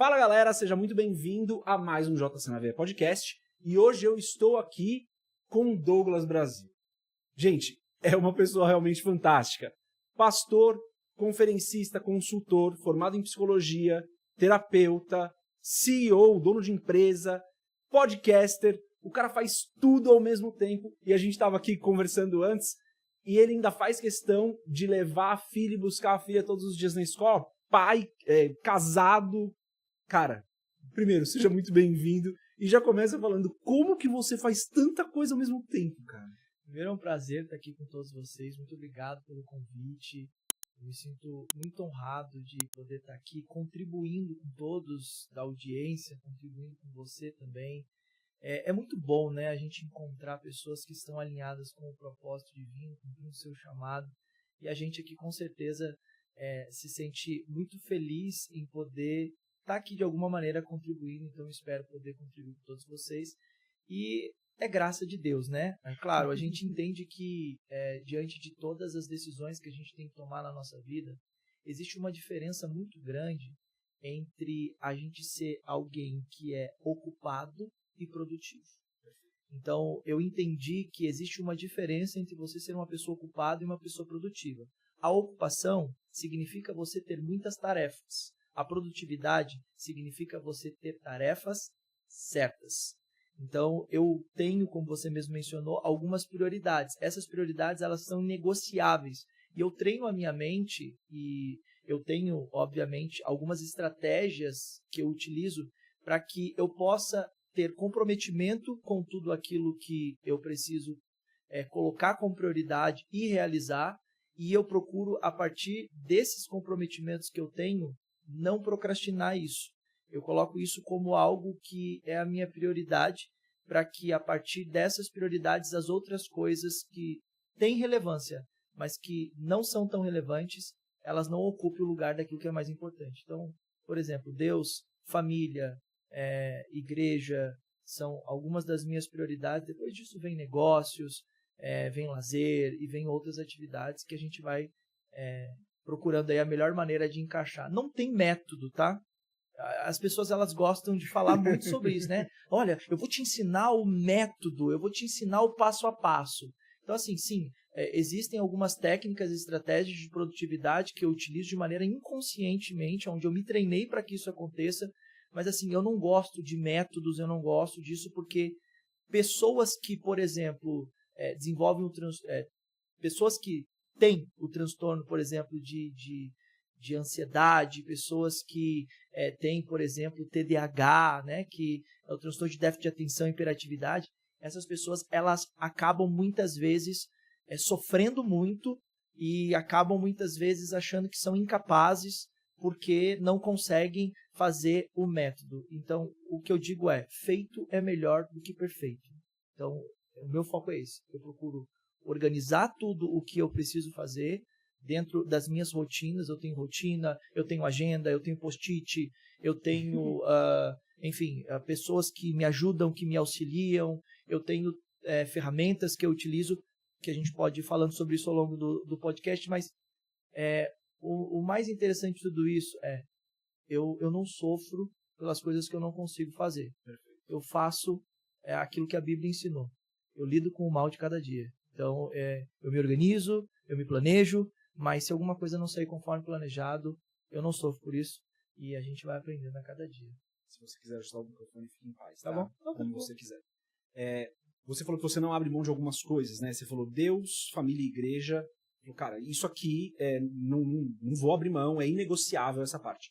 Fala galera, seja muito bem-vindo a mais um JC na Veia Podcast e hoje eu estou aqui com o Douglas Brasil. Gente, é uma pessoa realmente fantástica. Pastor, conferencista, consultor, formado em psicologia, terapeuta, CEO, dono de empresa, podcaster, o cara faz tudo ao mesmo tempo e a gente estava aqui conversando antes e ele ainda faz questão de levar a filha e buscar a filha todos os dias na escola, pai, casado. Cara, primeiro, seja muito bem-vindo e já começa falando como que você faz tanta coisa ao mesmo tempo, cara. Primeiro é um prazer estar aqui com todos vocês, muito obrigado pelo convite, eu me sinto muito honrado de poder estar aqui contribuindo com todos da audiência, contribuindo com você também. É muito bom, né, a gente encontrar pessoas que estão alinhadas com o propósito divino, cumprindo o seu chamado, e a gente aqui com certeza se sente muito feliz em poder estar aqui de alguma maneira contribuindo, então eu espero poder contribuir com todos vocês. E é graça de Deus, né? É claro, a gente entende que diante de todas as decisões que a gente tem que tomar na nossa vida, existe uma diferença muito grande entre a gente ser alguém que é ocupado e produtivo. Então, eu entendi que existe uma diferença entre você ser uma pessoa ocupada e uma pessoa produtiva. A ocupação significa você ter muitas tarefas. A produtividade significa você ter tarefas certas. Então, eu tenho, como você mesmo mencionou, algumas prioridades. Essas prioridades, elas são inegociáveis. E eu treino a minha mente e eu tenho, obviamente, algumas estratégias que eu utilizo para que eu possa ter comprometimento com tudo aquilo que eu preciso colocar como prioridade e realizar. E eu procuro, a partir desses comprometimentos que eu tenho, não procrastinar isso. Eu coloco isso como algo que é a minha prioridade, para que a partir dessas prioridades as outras coisas que têm relevância, mas que não são tão relevantes, elas não ocupem o lugar daquilo que é mais importante. Então, por exemplo, Deus, família, igreja, são algumas das minhas prioridades. Depois disso vem negócios, vem lazer e vem outras atividades que a gente vai procurando aí a melhor maneira de encaixar. Não tem método, tá? As pessoas elas gostam de falar muito sobre isso, né? Olha, eu vou te ensinar o método, eu vou te ensinar o passo a passo. Então, assim, sim, existem algumas técnicas e estratégias de produtividade que eu utilizo de maneira inconscientemente, onde eu me treinei para que isso aconteça, mas assim, eu não gosto de métodos, eu não gosto disso porque pessoas que, por exemplo, desenvolvem pessoas que têm o transtorno, por exemplo, de ansiedade, pessoas que têm, por exemplo, TDAH, né, que é o transtorno de déficit de atenção e hiperatividade, essas pessoas elas acabam muitas vezes sofrendo muito e acabam muitas vezes achando que são incapazes porque não conseguem fazer o método. Então, o que eu digo feito é melhor do que perfeito. Então, o meu foco é esse. Eu procuro organizar tudo o que eu preciso fazer dentro das minhas rotinas. Eu tenho rotina, eu tenho agenda, eu tenho post-it, eu tenho, pessoas que me ajudam, que me auxiliam, eu tenho ferramentas que eu utilizo, que a gente pode ir falando sobre isso ao longo do podcast, mas o mais interessante de tudo isso eu não sofro pelas coisas que eu não consigo fazer. Eu faço aquilo que a Bíblia ensinou. Eu lido com o mal de cada dia. Então, eu me organizo, eu me planejo, mas se alguma coisa não sair conforme planejado, eu não sofro por isso e a gente vai aprendendo a cada dia. Se você quiser ajustar o microfone, fique em paz, tá bom? Não, como você quiser. Você falou que você não abre mão de algumas coisas, né? Você falou Deus, família e igreja. Cara, isso aqui não vou abrir mão, é inegociável essa parte.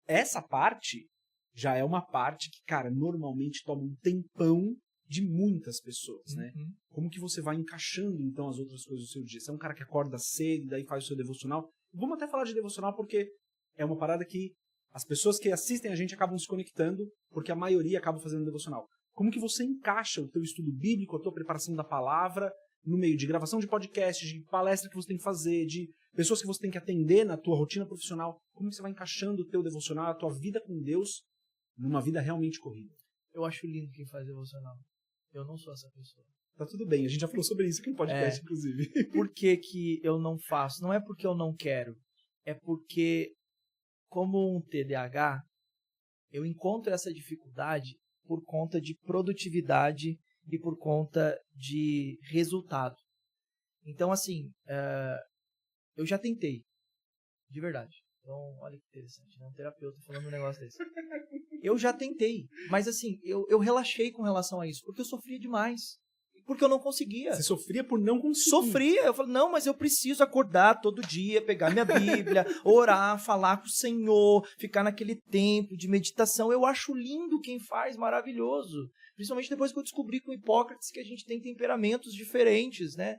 Essa parte já é uma parte que, cara, normalmente toma um tempão de muitas pessoas, né? Como que você vai encaixando, então, as outras coisas do seu dia? Você é um cara que acorda cedo e daí faz o seu devocional. Vamos até falar de devocional porque é uma parada que as pessoas que assistem a gente acabam se conectando porque a maioria acaba fazendo devocional. Como que você encaixa o teu estudo bíblico, a tua preparação da palavra no meio de gravação de podcast, de palestra que você tem que fazer, de pessoas que você tem que atender na tua rotina profissional? Como que você vai encaixando o teu devocional, a tua vida com Deus numa vida realmente corrida? Eu acho lindo quem faz devocional. Eu não sou essa pessoa. Tá tudo bem, a gente já falou sobre isso aqui no podcast, inclusive. Por que eu não faço? Não é porque eu não quero, é porque, como um TDAH, eu encontro essa dificuldade por conta de produtividade e por conta de resultado. Então, assim, eu já tentei, de verdade. Então, olha que interessante, né? Um terapeuta falando um negócio desse. Eu já tentei, mas assim, eu relaxei com relação a isso, porque eu sofria demais. Porque eu não conseguia. Você sofria por não conseguir. Sofria. Eu falei, não, mas eu preciso acordar todo dia, pegar minha Bíblia, orar, falar com o Senhor, ficar naquele tempo de meditação. Eu acho lindo quem faz, maravilhoso. Principalmente depois que eu descobri com Hipócrates que a gente tem temperamentos diferentes, né?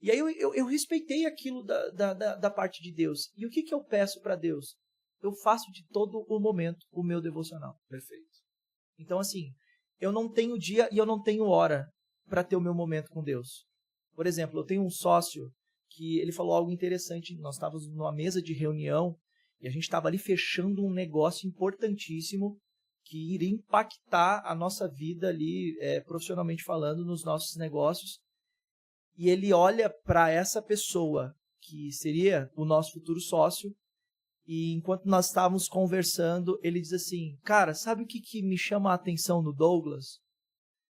E aí eu respeitei aquilo da parte de Deus. E o que eu peço para Deus? Eu faço de todo o momento o meu devocional. Perfeito. Então, assim, eu não tenho dia e eu não tenho hora para ter o meu momento com Deus. Por exemplo, eu tenho um sócio que ele falou algo interessante. Nós estávamos numa mesa de reunião e a gente estava ali fechando um negócio importantíssimo que iria impactar a nossa vida ali, profissionalmente falando, nos nossos negócios. E ele olha para essa pessoa que seria o nosso futuro sócio e enquanto nós estávamos conversando, ele diz assim, cara, sabe o que me chama a atenção no Douglas?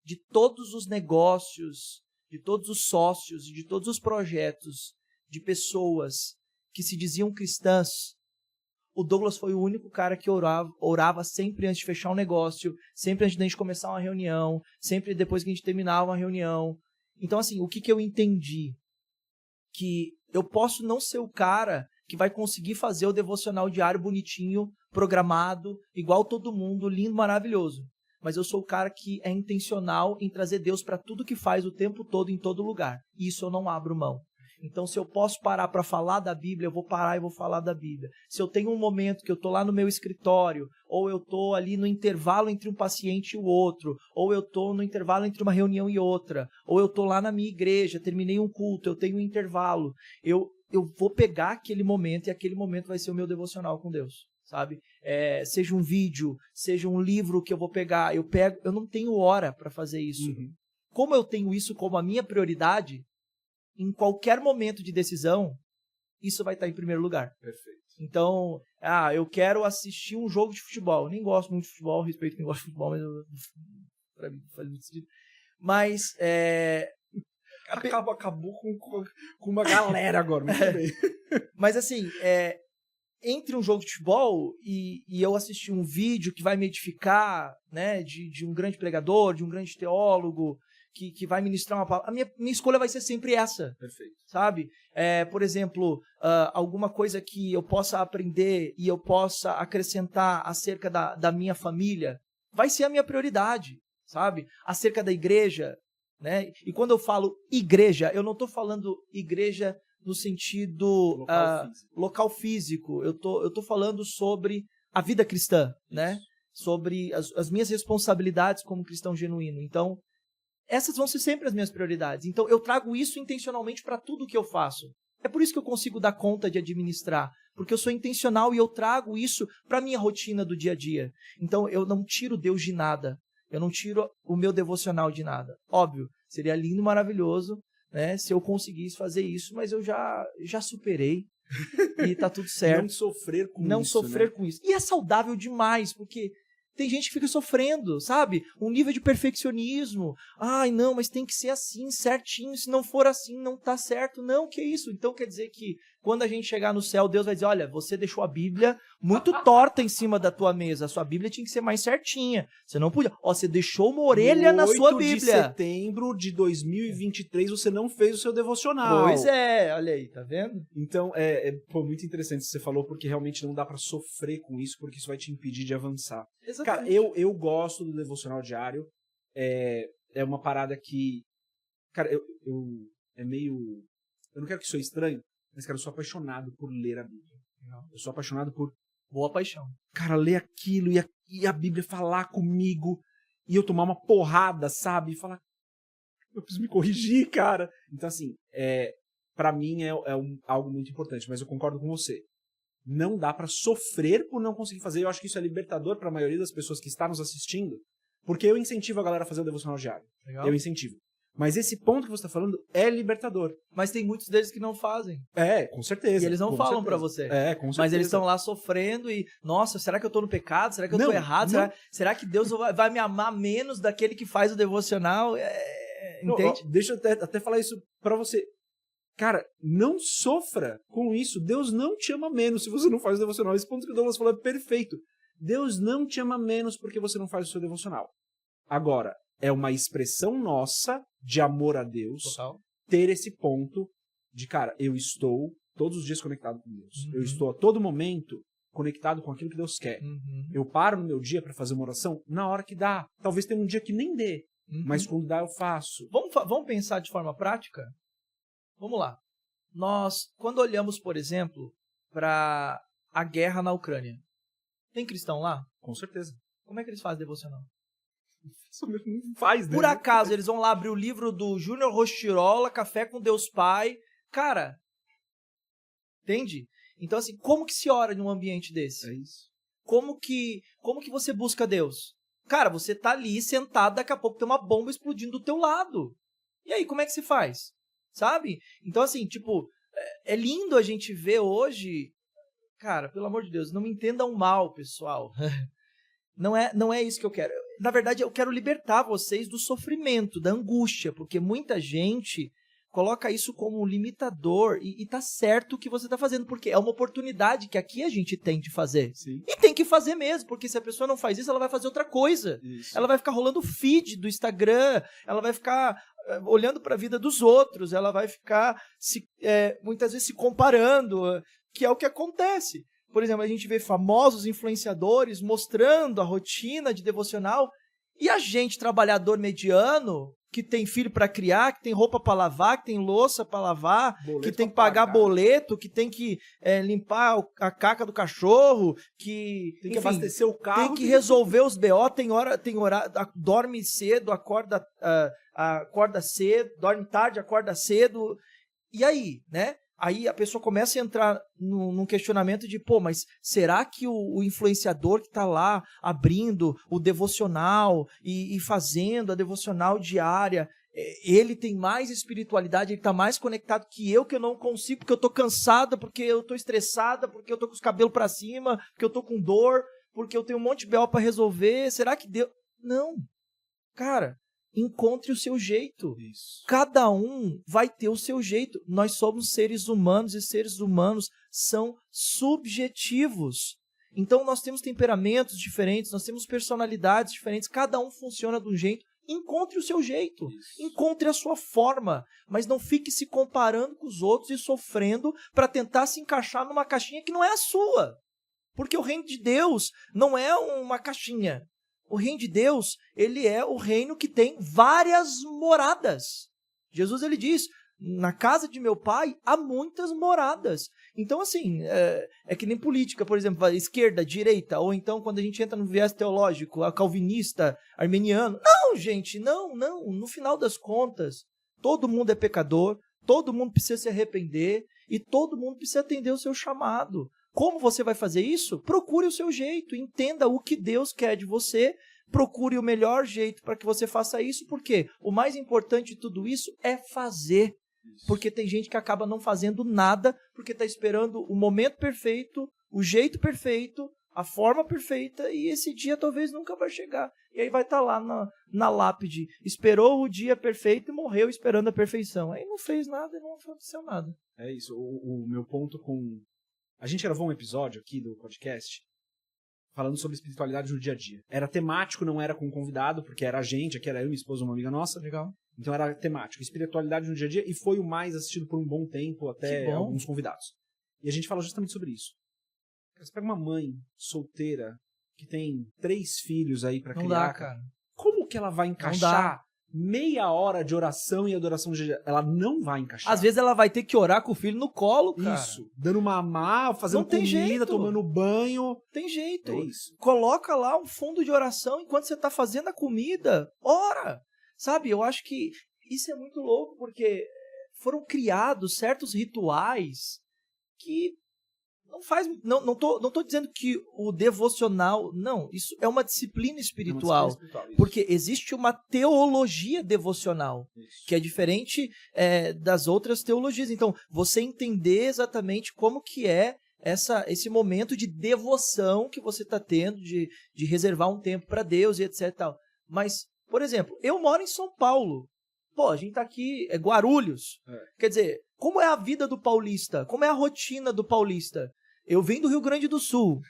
De todos os negócios, de todos os sócios e de todos os projetos de pessoas que se diziam cristãs, o Douglas foi o único cara que orava sempre antes de fechar um negócio, sempre antes de a gente começar uma reunião, sempre depois que a gente terminava uma reunião. Então, assim, o que eu entendi? Que eu posso não ser o cara que vai conseguir fazer o devocional diário bonitinho, programado, igual todo mundo, lindo, maravilhoso. Mas eu sou o cara que é intencional em trazer Deus para tudo que faz o tempo todo, em todo lugar. E isso eu não abro mão. Então, se eu posso parar para falar da Bíblia, eu vou parar e vou falar da Bíblia. Se eu tenho um momento que eu estou lá no meu escritório, ou eu estou ali no intervalo entre um paciente e o outro, ou eu estou no intervalo entre uma reunião e outra, ou eu estou lá na minha igreja, terminei um culto, eu tenho um intervalo, eu vou pegar aquele momento e aquele momento vai ser o meu devocional com Deus. Sabe? Seja um vídeo, seja um livro que eu vou pegar, eu não tenho hora para fazer isso. Uhum. Como eu tenho isso como a minha prioridade, em qualquer momento de decisão, isso vai estar em primeiro lugar. Perfeito. Então, eu quero assistir um jogo de futebol. Eu nem gosto muito de futebol, respeito quem gosta de futebol, mas para mim faz muito sentido. Mas acabou com uma galera agora, muito bem. Mas assim, entre um jogo de futebol e eu assistir um vídeo que vai me edificar, né, de um grande pregador, de um grande teólogo, que vai ministrar uma palavra, a minha escolha vai ser sempre essa. Perfeito. Sabe? Por exemplo, alguma coisa que eu possa aprender e eu possa acrescentar acerca da minha família, vai ser a minha prioridade, sabe? Acerca da igreja, né? E quando eu falo igreja, eu não estou falando igreja no sentido local físico. Eu tô falando sobre a vida cristã, né? Sobre as minhas responsabilidades como cristão genuíno. Então, essas vão ser sempre as minhas prioridades. Então, eu trago isso intencionalmente para tudo que eu faço. É por isso que eu consigo dar conta de administrar, porque eu sou intencional e eu trago isso para a minha rotina do dia a dia. Então, eu não tiro Deus de nada. Eu não tiro o meu devocional de nada. Óbvio, seria lindo e maravilhoso, né, se eu conseguisse fazer isso, mas eu já superei e tá tudo certo. Não sofrer com isso. Não sofrer com isso. E é saudável demais, porque tem gente que fica sofrendo, sabe? Um nível de perfeccionismo. Ai, não, mas tem que ser assim, certinho. Se não for assim, não tá certo. Não, que isso? Então quer dizer que quando a gente chegar no céu, Deus vai dizer, olha, você deixou a Bíblia muito torta em cima da tua mesa. A sua Bíblia tinha que ser mais certinha. Você não podia. Você deixou uma orelha na sua Bíblia. 8 de setembro de 2023, você não fez o seu devocional. Pois é, olha aí, tá vendo? Então, muito interessante o que você falou, porque realmente não dá pra sofrer com isso, porque isso vai te impedir de avançar. Exatamente. Cara, eu gosto do devocional diário. É uma parada que... Cara, é meio... Eu não quero que isso seja estranho, mas, cara, eu sou apaixonado por ler a Bíblia. Eu sou apaixonado por... Boa paixão. Cara, ler aquilo e a Bíblia falar comigo e eu tomar uma porrada, sabe? E falar, eu preciso me corrigir, cara. Então, assim, pra mim algo muito importante, mas eu concordo com você. Não dá pra sofrer por não conseguir fazer. Eu acho que isso é libertador pra maioria das pessoas que estão nos assistindo, porque eu incentivo a galera a fazer o devocional diário. Legal. Eu incentivo. Mas esse ponto que você está falando é libertador. Mas tem muitos deles que não fazem. Com certeza. E eles não falam pra você. Com certeza. Mas eles estão lá sofrendo e, nossa, será que eu tô no pecado? Será que eu tô errado? Será que Deus vai me amar menos daquele que faz o devocional? Entende? Deixa eu até falar isso pra você. Cara, não sofra com isso. Deus não te ama menos se você não faz o devocional. Esse ponto que o Douglas falou é perfeito. Deus não te ama menos porque você não faz o seu devocional. Agora, é uma expressão nossa de amor a Deus ter esse ponto de, cara, eu estou todos os dias conectado com Deus. Eu estou a todo momento conectado com aquilo que Deus quer. Eu paro no meu dia para fazer uma oração na hora que dá. Talvez tenha um dia que nem dê, mas quando dá eu faço. Vamos pensar de forma prática? Vamos lá. Nós, quando olhamos, por exemplo, para a guerra na Ucrânia, tem cristão lá? Com certeza. Como é que eles fazem devocional? Não faz, né? Por acaso, eles vão lá abrir o livro do Júnior Rostirola, Café com Deus Pai. Cara, entende? Então, assim, como que se ora num ambiente desse? É isso. Como que você busca Deus? Cara, você tá ali sentado, daqui a pouco tem uma bomba explodindo do teu lado. E aí, como é que se faz? Sabe? Então, assim, tipo, é lindo a gente ver hoje... Cara, pelo amor de Deus, não me entendam mal, pessoal. Não é isso que eu quero. Na verdade, eu quero libertar vocês do sofrimento, da angústia, porque muita gente coloca isso como um limitador e tá certo o que você tá fazendo, porque é uma oportunidade que aqui a gente tem de fazer. Sim. E tem que fazer mesmo, porque se a pessoa não faz isso, ela vai fazer outra coisa. Isso. Ela vai ficar rolando o feed do Instagram, ela vai ficar olhando para a vida dos outros, ela vai ficar muitas vezes se comparando, que é o que acontece. Por exemplo, a gente vê famosos influenciadores mostrando a rotina de devocional e a gente, trabalhador mediano, que tem filho para criar, que tem roupa para lavar, que tem louça para lavar, que tem que pagar boleto, que tem que limpar a caca do cachorro, que tem que abastecer o carro, tem que resolver os BO, tem hora, dorme cedo, acorda cedo, dorme tarde, acorda cedo. E aí, né? Aí a pessoa começa a entrar num questionamento de, mas será que o influenciador que está lá abrindo o devocional e fazendo a devocional diária, ele tem mais espiritualidade, ele está mais conectado que eu não consigo, porque eu estou cansada, porque eu estou estressada, porque eu estou com os cabelos para cima, porque eu estou com dor, porque eu tenho um monte de BO para resolver, será que Deus... Não, cara... Encontre o seu jeito. Isso. Cada um vai ter o seu jeito. Nós somos seres humanos e seres humanos são subjetivos. Então nós temos temperamentos diferentes, nós temos personalidades diferentes, cada um funciona de um jeito. Encontre o seu jeito, encontre a sua forma, mas não fique se comparando com os outros e sofrendo para tentar se encaixar numa caixinha que não é a sua. Porque o reino de Deus não é uma caixinha. O reino de Deus, ele é o reino que tem várias moradas. Jesus, ele diz, na casa de meu pai há muitas moradas. Então, assim, é que nem política, por exemplo, esquerda, direita, ou então quando a gente entra no viés teológico, a calvinista, armeniano. Não, gente, não. No final das contas, todo mundo é pecador, todo mundo precisa se arrepender e todo mundo precisa atender o seu chamado. Como você vai fazer isso? Procure o seu jeito, entenda o que Deus quer de você, procure o melhor jeito para que você faça isso, porque o mais importante de tudo isso é fazer. Porque tem gente que acaba não fazendo nada, porque está esperando o momento perfeito, o jeito perfeito, a forma perfeita, e esse dia talvez nunca vai chegar. E aí vai estar lá na lápide, esperou o dia perfeito e morreu esperando a perfeição. Aí não fez nada e não aconteceu nada. É isso, o meu ponto com... A gente gravou um episódio aqui do podcast falando sobre espiritualidade no dia a dia. Era temático, não era com um convidado, porque era a gente, aqui era eu, minha esposa, uma amiga nossa. Legal. Então era temático, espiritualidade no dia a dia, e foi o mais assistido por um bom tempo, até alguns convidados. E a gente fala justamente sobre isso. Você pega uma mãe solteira que tem 3 filhos aí pra criar. Não dá, cara. Como que ela vai encaixar meia hora de oração e adoração? Ela não vai encaixar. Às vezes ela vai ter que orar com o filho no colo, cara. Isso. Dando mamar, fazendo comida, jeito. tomando banho. Tem jeito. É isso. Coloca lá um fundo de oração enquanto você tá fazendo a comida. Ora! Sabe, eu acho que isso é muito louco, porque foram criados certos rituais que Não tô dizendo que o devocional, não, isso é uma disciplina espiritual, porque existe uma teologia devocional, que é diferente das outras teologias. Então, você entender exatamente como que é esse momento de devoção que você está tendo, de reservar um tempo para Deus e etc. Tal. Mas, por exemplo, eu moro em São Paulo. Pô, a gente tá aqui, Guarulhos. Quer dizer, como é a vida do paulista? Como é a rotina do paulista? Eu venho do Rio Grande do Sul,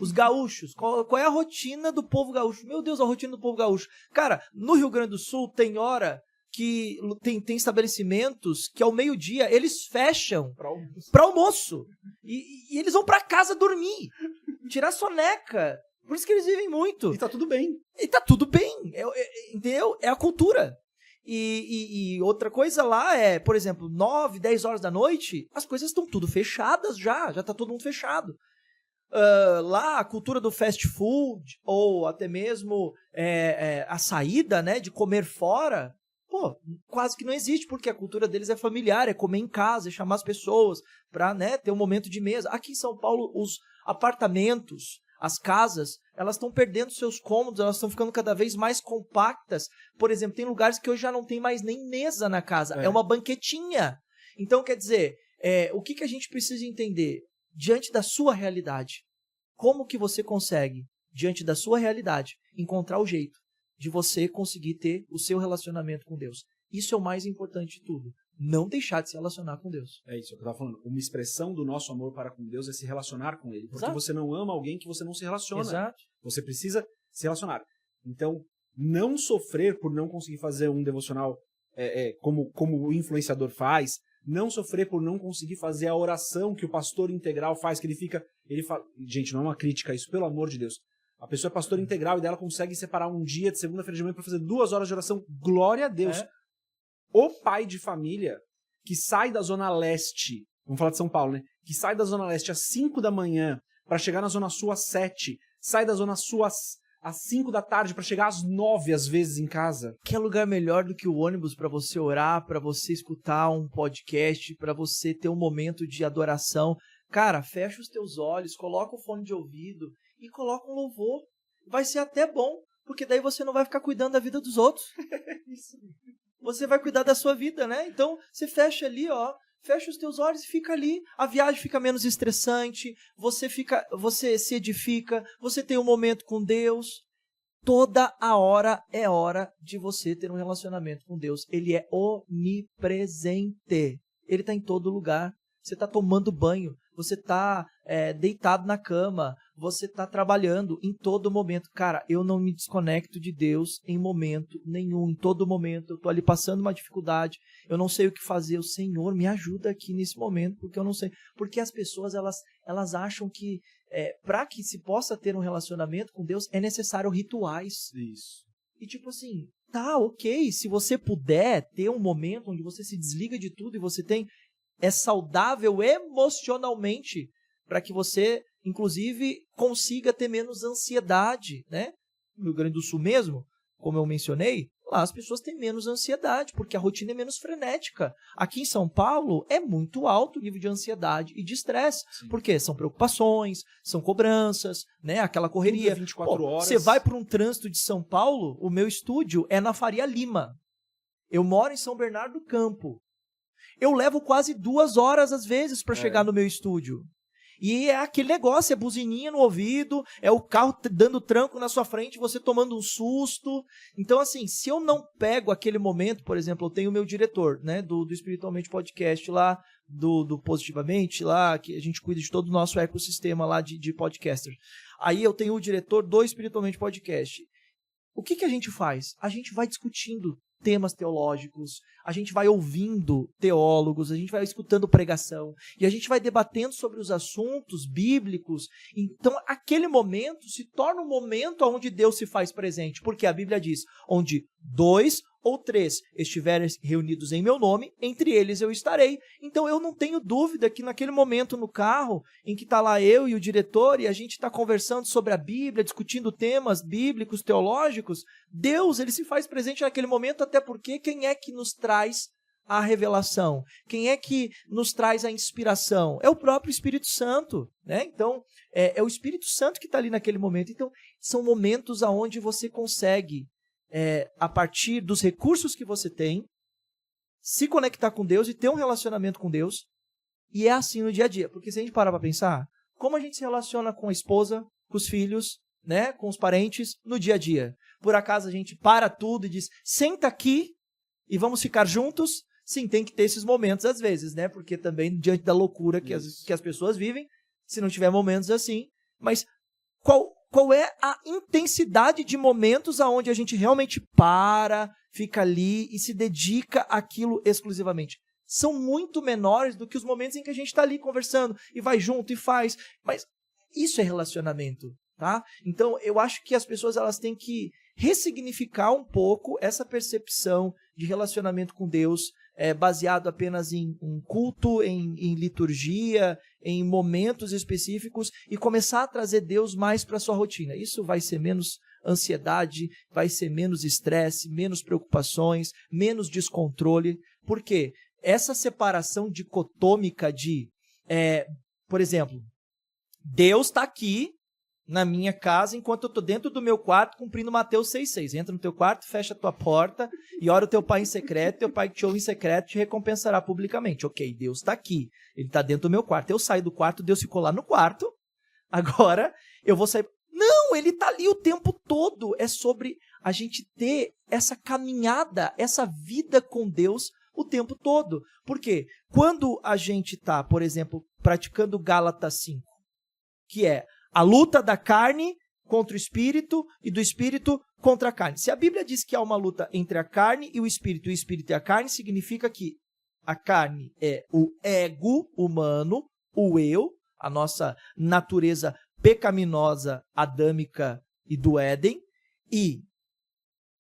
os gaúchos. Qual é a rotina do povo gaúcho? Meu Deus, a rotina do povo gaúcho. Cara, no Rio Grande do Sul tem hora que tem estabelecimentos que ao meio-dia eles fecham para almoço. E eles vão para casa dormir, tirar soneca. Por isso que eles vivem muito. E tá tudo bem. E tá tudo bem, entendeu? É a cultura. E outra coisa lá por exemplo, 9, 10 horas da noite, as coisas estão tudo fechadas já tá todo mundo fechado. Lá a cultura do fast food, ou até mesmo a saída, né, de comer fora, pô, quase que não existe, porque a cultura deles é familiar, é comer em casa, é chamar as pessoas para, né, ter um momento de mesa. Aqui em São Paulo, os apartamentos, as casas, elas estão perdendo seus cômodos, elas estão ficando cada vez mais compactas. Por exemplo, tem lugares que hoje já não tem mais nem mesa na casa, é uma banquetinha. Então, quer dizer, o que a gente precisa entender? Diante da sua realidade, como que você consegue, diante da sua realidade, encontrar o jeito de você conseguir ter o seu relacionamento com Deus? Isso é o mais importante de tudo. Não deixar de se relacionar com Deus. É isso que eu estava falando. Uma expressão do nosso amor para com Deus é se relacionar com Ele. Porque Exato. você não ama alguém que você não se relaciona. Exato. Você precisa se relacionar. Então, não sofrer por não conseguir fazer um devocional como o influenciador faz, não sofrer por não conseguir fazer a oração que o pastor integral faz, que ele fala, gente, não é uma crítica a isso, pelo amor de Deus. A pessoa é pastor integral e dela consegue separar um dia de segunda-feira de manhã para fazer 2 horas de oração. Glória a Deus. O pai de família que sai da Zona Leste, vamos falar de São Paulo, né? Que sai da Zona Leste às 5 da manhã para chegar na Zona Sul às 7, sai da Zona Sul às 5 da tarde para chegar às 9 às vezes em casa. Que lugar melhor do que o ônibus para você orar, para você escutar um podcast, para você ter um momento de adoração? Cara, fecha os teus olhos, coloca o fone de ouvido e coloca um louvor. Vai ser até bom, porque daí você não vai ficar cuidando da vida dos outros. Isso. Você vai cuidar da sua vida, né? Então, você fecha ali, fecha os teus olhos e fica ali. A viagem fica menos estressante, você se edifica, você tem um momento com Deus. Toda a hora é hora de você ter um relacionamento com Deus. Ele é onipresente. Ele está em todo lugar. Você está tomando banho, você está deitado na cama, você está trabalhando em todo momento. Cara, eu não me desconecto de Deus em momento nenhum. Em todo momento eu estou ali passando uma dificuldade, eu não sei o que fazer. O Senhor me ajuda aqui nesse momento, porque eu não sei. Porque as pessoas elas acham que para que se possa ter um relacionamento com Deus é necessário rituais. Isso. E tipo assim, tá, ok, se você puder ter um momento onde você se desliga de tudo e você é saudável emocionalmente, para que você, inclusive, consiga ter menos ansiedade, né? No Rio Grande do Sul mesmo, como eu mencionei, lá as pessoas têm menos ansiedade, porque a rotina é menos frenética. Aqui em São Paulo é muito alto o nível de ansiedade e de estresse, porque são preocupações, são cobranças, né? Aquela correria. Tudo 24 horas. Você vai para um trânsito de São Paulo, o meu estúdio é na Faria Lima. Eu moro em São Bernardo do Campo. Eu levo quase 2 horas, às vezes, para chegar no meu estúdio. E é aquele negócio, é buzininha no ouvido, é o carro dando tranco na sua frente, você tomando um susto. Então, assim, se eu não pego aquele momento, por exemplo, eu tenho o meu diretor, né, do Espiritualmente Podcast lá, do Positivamente, lá, que a gente cuida de todo o nosso ecossistema lá de podcasters. Aí eu tenho o diretor do Espiritualmente Podcast. O que a gente faz? A gente vai discutindo temas teológicos, a gente vai ouvindo teólogos, a gente vai escutando pregação, e a gente vai debatendo sobre os assuntos bíblicos. Então, aquele momento se torna um momento onde Deus se faz presente, porque a Bíblia diz, onde 2 ou 3 estiverem reunidos em meu nome, entre eles eu estarei. Então eu não tenho dúvida que naquele momento no carro, em que está lá eu e o diretor, e a gente está conversando sobre a Bíblia, discutindo temas bíblicos, teológicos, Deus ele se faz presente naquele momento, até porque quem é que nos traz a revelação? Quem é que nos traz a inspiração? É o próprio Espírito Santo, né? Então, é o Espírito Santo que está ali naquele momento. Então, são momentos onde você consegue, a partir dos recursos que você tem, se conectar com Deus e ter um relacionamento com Deus. E é assim no dia a dia. Porque se a gente parar para pensar, como a gente se relaciona com a esposa, com os filhos, né, com os parentes, no dia a dia? Por acaso a gente para tudo e diz, senta aqui e vamos ficar juntos? Sim, tem que ter esses momentos às vezes, né? Porque também, diante da loucura que as pessoas vivem, se não tiver momentos assim. Mas qual é a intensidade de momentos aonde a gente realmente para, fica ali e se dedica àquilo exclusivamente? São muito menores do que os momentos em que a gente está ali conversando e vai junto e faz. Mas isso é relacionamento, tá? Então, eu acho que as pessoas elas têm que ressignificar um pouco essa percepção de relacionamento com Deus, baseado apenas em um culto, em liturgia, em momentos específicos, e começar a trazer Deus mais para a sua rotina. Isso vai ser menos ansiedade, vai ser menos estresse, menos preocupações, menos descontrole. Por quê? Essa separação dicotômica de, por exemplo, Deus está aqui na minha casa enquanto eu estou dentro do meu quarto cumprindo Mateus 6,6. Entra no teu quarto, fecha a tua porta e ora o teu pai em secreto, teu pai que te ouve em secreto te recompensará publicamente. Ok, Deus está aqui, ele está dentro do meu quarto. Eu saio do quarto, Deus ficou lá no quarto, agora eu vou sair... Não, ele está ali o tempo todo. É sobre a gente ter essa caminhada, essa vida com Deus o tempo todo. Por quê? Quando a gente está, por exemplo, praticando Gálatas 5, que é a luta da carne contra o espírito e do espírito contra a carne. Se a Bíblia diz que há uma luta entre a carne e o espírito e a carne, significa que a carne é o ego humano, o eu, a nossa natureza pecaminosa, adâmica e do Éden, e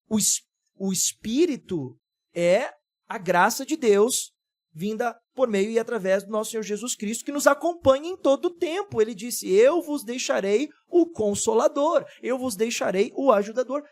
o espírito é a graça de Deus vinda por meio e através do nosso Senhor Jesus Cristo, que nos acompanha em todo o tempo. Ele disse, eu vos deixarei o Consolador, eu vos deixarei o Ajudador.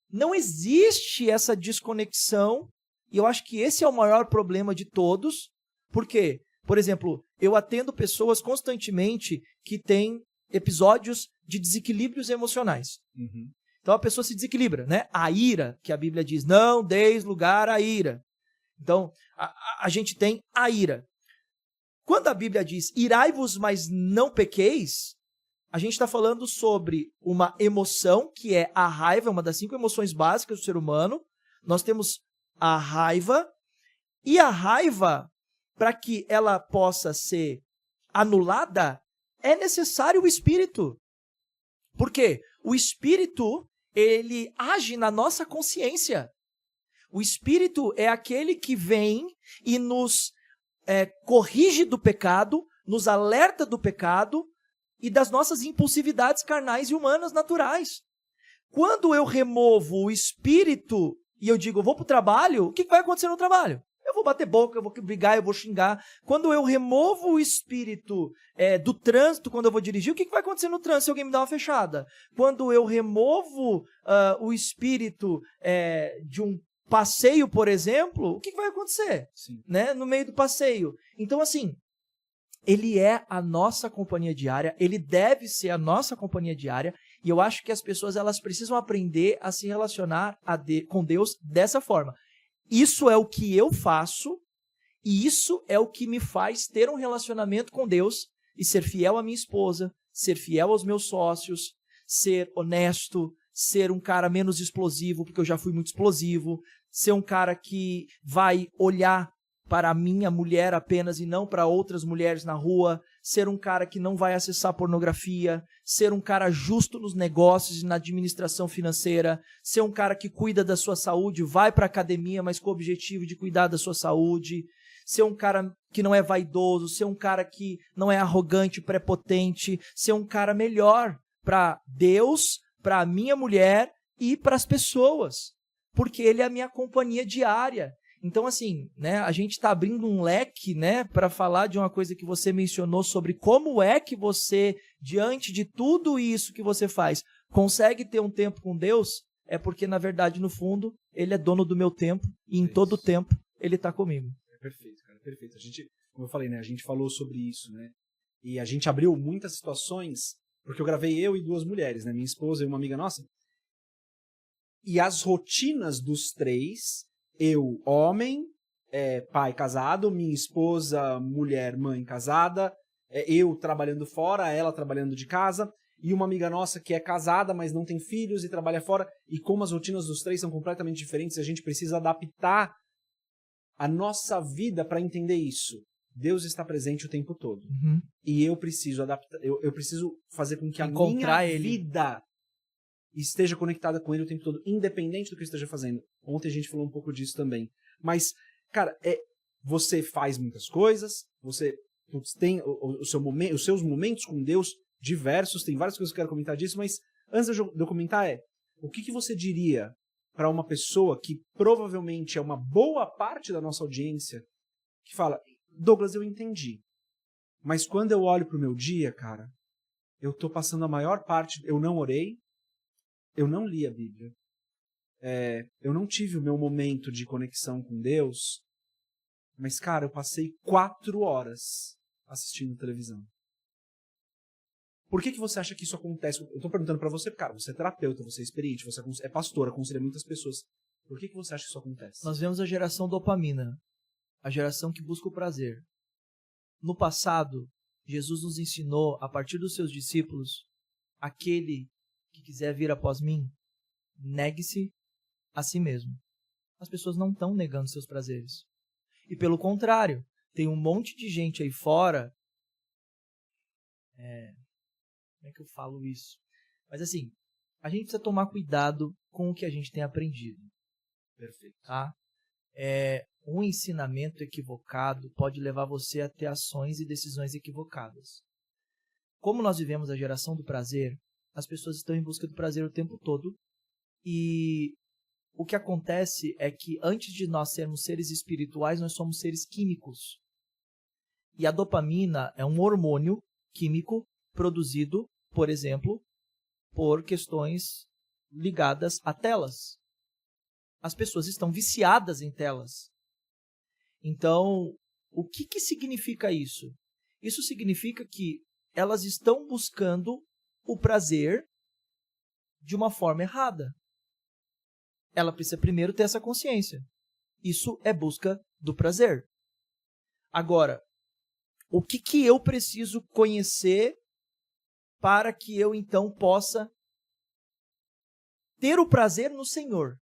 Não existe essa desconexão, e eu acho que esse é o maior problema de todos, porque, por exemplo, eu atendo pessoas constantemente que têm episódios de desequilíbrios emocionais. Uhum. Então a pessoa se desequilibra, né? A ira, que a Bíblia diz, não deis lugar à ira. Então, a gente tem a ira. Quando a Bíblia diz, irai-vos, mas não pequeis, a gente está falando sobre uma emoção, que é a raiva, uma das 5 emoções básicas do ser humano. Nós temos a raiva, e a raiva, para que ela possa ser anulada, é necessário o Espírito. Por quê? O Espírito, ele age na nossa consciência. O Espírito é aquele que vem e nos corrige do pecado, nos alerta do pecado e das nossas impulsividades carnais e humanas naturais. Quando eu removo o Espírito e eu digo, eu vou para o trabalho, o que vai acontecer no trabalho? Eu vou bater boca, eu vou brigar, eu vou xingar. Quando eu removo o Espírito do trânsito, quando eu vou dirigir, o que vai acontecer no trânsito se alguém me dá uma fechada? Quando eu removo o Espírito de um passeio, por exemplo, o que vai acontecer? Né? No meio do passeio. Então, assim, ele é a nossa companhia diária, ele deve ser a nossa companhia diária, e eu acho que as pessoas elas precisam aprender a se relacionar com Deus dessa forma. Isso é o que eu faço, e isso é o que me faz ter um relacionamento com Deus e ser fiel à minha esposa, ser fiel aos meus sócios, ser honesto, ser um cara menos explosivo, porque eu já fui muito explosivo, ser um cara que vai olhar para a minha mulher apenas e não para outras mulheres na rua, ser um cara que não vai acessar pornografia, ser um cara justo nos negócios e na administração financeira, ser um cara que cuida da sua saúde, vai para a academia, mas com o objetivo de cuidar da sua saúde, ser um cara que não é vaidoso, ser um cara que não é arrogante, prepotente, ser um cara melhor para Deus, para a minha mulher e para as pessoas, porque ele é a minha companhia diária. Então, assim, né, a gente está abrindo um leque, né, para falar de uma coisa que você mencionou sobre como é que você, diante de tudo isso que você faz, consegue ter um tempo com Deus, é porque, na verdade, no fundo, ele é dono do meu tempo e em todo o tempo ele está comigo. Perfeito, cara, perfeito. A gente, como eu falei, né, a gente falou sobre isso, né? E a gente abriu muitas situações, porque eu gravei eu e 2 mulheres, né? Minha esposa e uma amiga nossa. E as rotinas dos 3, eu, homem, pai casado, minha esposa, mulher, mãe casada, eu trabalhando fora, ela trabalhando de casa, e uma amiga nossa que é casada, mas não tem filhos e trabalha fora, e como as rotinas dos 3 são completamente diferentes, a gente precisa adaptar a nossa vida para entender isso. Deus está presente o tempo todo. Uhum. E eu preciso adaptar, eu preciso fazer com que a Encontrar minha ele. vida esteja conectada com ele o tempo todo, independente do que eu esteja fazendo. Ontem a gente falou um pouco disso também. Mas, cara, você faz muitas coisas, você tem os seus momentos com Deus diversos, tem várias coisas que eu quero comentar disso, mas antes de eu comentar o que você diria para uma pessoa que provavelmente é uma boa parte da nossa audiência, que fala, Douglas, eu entendi, mas quando eu olho pro meu dia, cara, eu tô passando a maior parte, eu não orei, eu não li a Bíblia, eu não tive o meu momento de conexão com Deus, mas, cara, eu passei 4 horas assistindo televisão. Por que você acha que isso acontece? Eu tô perguntando pra você, cara, você é terapeuta, você é experiente, você é pastor, aconselha muitas pessoas. Por que você acha que isso acontece? Nós vemos a geração dopamina, a geração que busca o prazer. No passado, Jesus nos ensinou, a partir dos seus discípulos, aquele que quiser vir após mim, negue-se a si mesmo. As pessoas não estão negando seus prazeres. E pelo contrário, tem um monte de gente aí fora. Como é que eu falo isso? Mas assim, a gente precisa tomar cuidado com o que a gente tem aprendido. Perfeito. Tá? Um ensinamento equivocado pode levar você a ter ações e decisões equivocadas. Como nós vivemos a geração do prazer, as pessoas estão em busca do prazer o tempo todo. E o que acontece é que antes de nós sermos seres espirituais, nós somos seres químicos. E a dopamina é um hormônio químico produzido, por exemplo, por questões ligadas a telas. As pessoas estão viciadas em telas. Então, o que significa isso? Isso significa que elas estão buscando o prazer de uma forma errada. Ela precisa primeiro ter essa consciência. Isso é busca do prazer. Agora, o que eu preciso conhecer para que eu então possa ter o prazer no Senhor?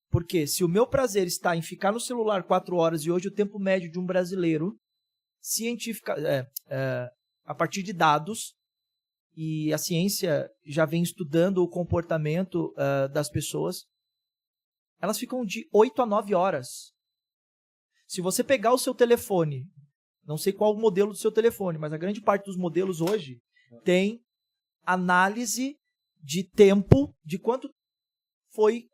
Porque se o meu prazer está em ficar no celular 4 horas, e hoje o tempo médio de um brasileiro, a partir de dados, e a ciência já vem estudando o comportamento das pessoas, elas ficam de 8 a 9 horas. Se você pegar o seu telefone, não sei qual o modelo do seu telefone, mas a grande parte dos modelos hoje tem análise de tempo, de quanto foi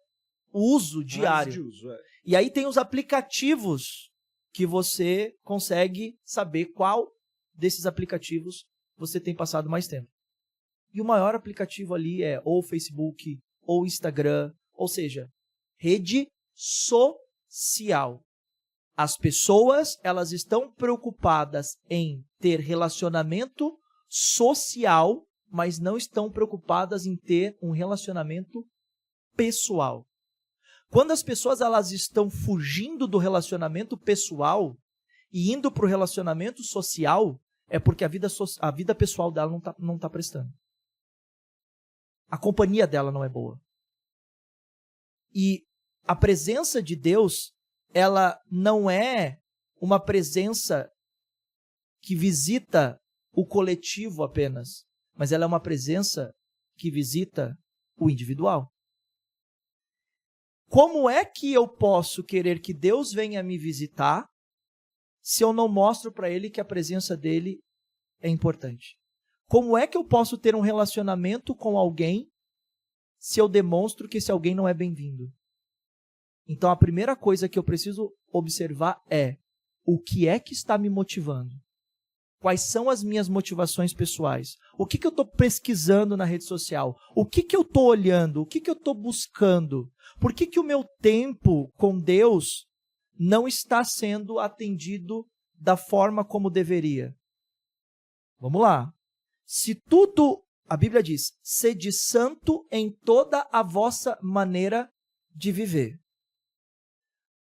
o uso diário. De uso, E aí tem os aplicativos que você consegue saber qual desses aplicativos você tem passado mais tempo. E o maior aplicativo ali é ou Facebook, ou Instagram, ou seja, rede social. As pessoas, elas estão preocupadas em ter relacionamento social, mas não estão preocupadas em ter um relacionamento pessoal. Quando as pessoas elas estão fugindo do relacionamento pessoal e indo para o relacionamento social, é porque a vida pessoal dela não tá prestando. A companhia dela não é boa. E a presença de Deus, ela não é uma presença que visita o coletivo apenas, mas ela é uma presença que visita o individual. Como é que eu posso querer que Deus venha me visitar se eu não mostro para ele que a presença dele é importante? Como é que eu posso ter um relacionamento com alguém se eu demonstro que esse alguém não é bem-vindo? Então, a primeira coisa que eu preciso observar é o que é que está me motivando? Quais são as minhas motivações pessoais? O que eu estou pesquisando na rede social? O que eu estou olhando? O que eu estou buscando? Por que o meu tempo com Deus não está sendo atendido da forma como deveria. Vamos lá. Se tudo, a Bíblia diz, sede santo em toda a vossa maneira de viver.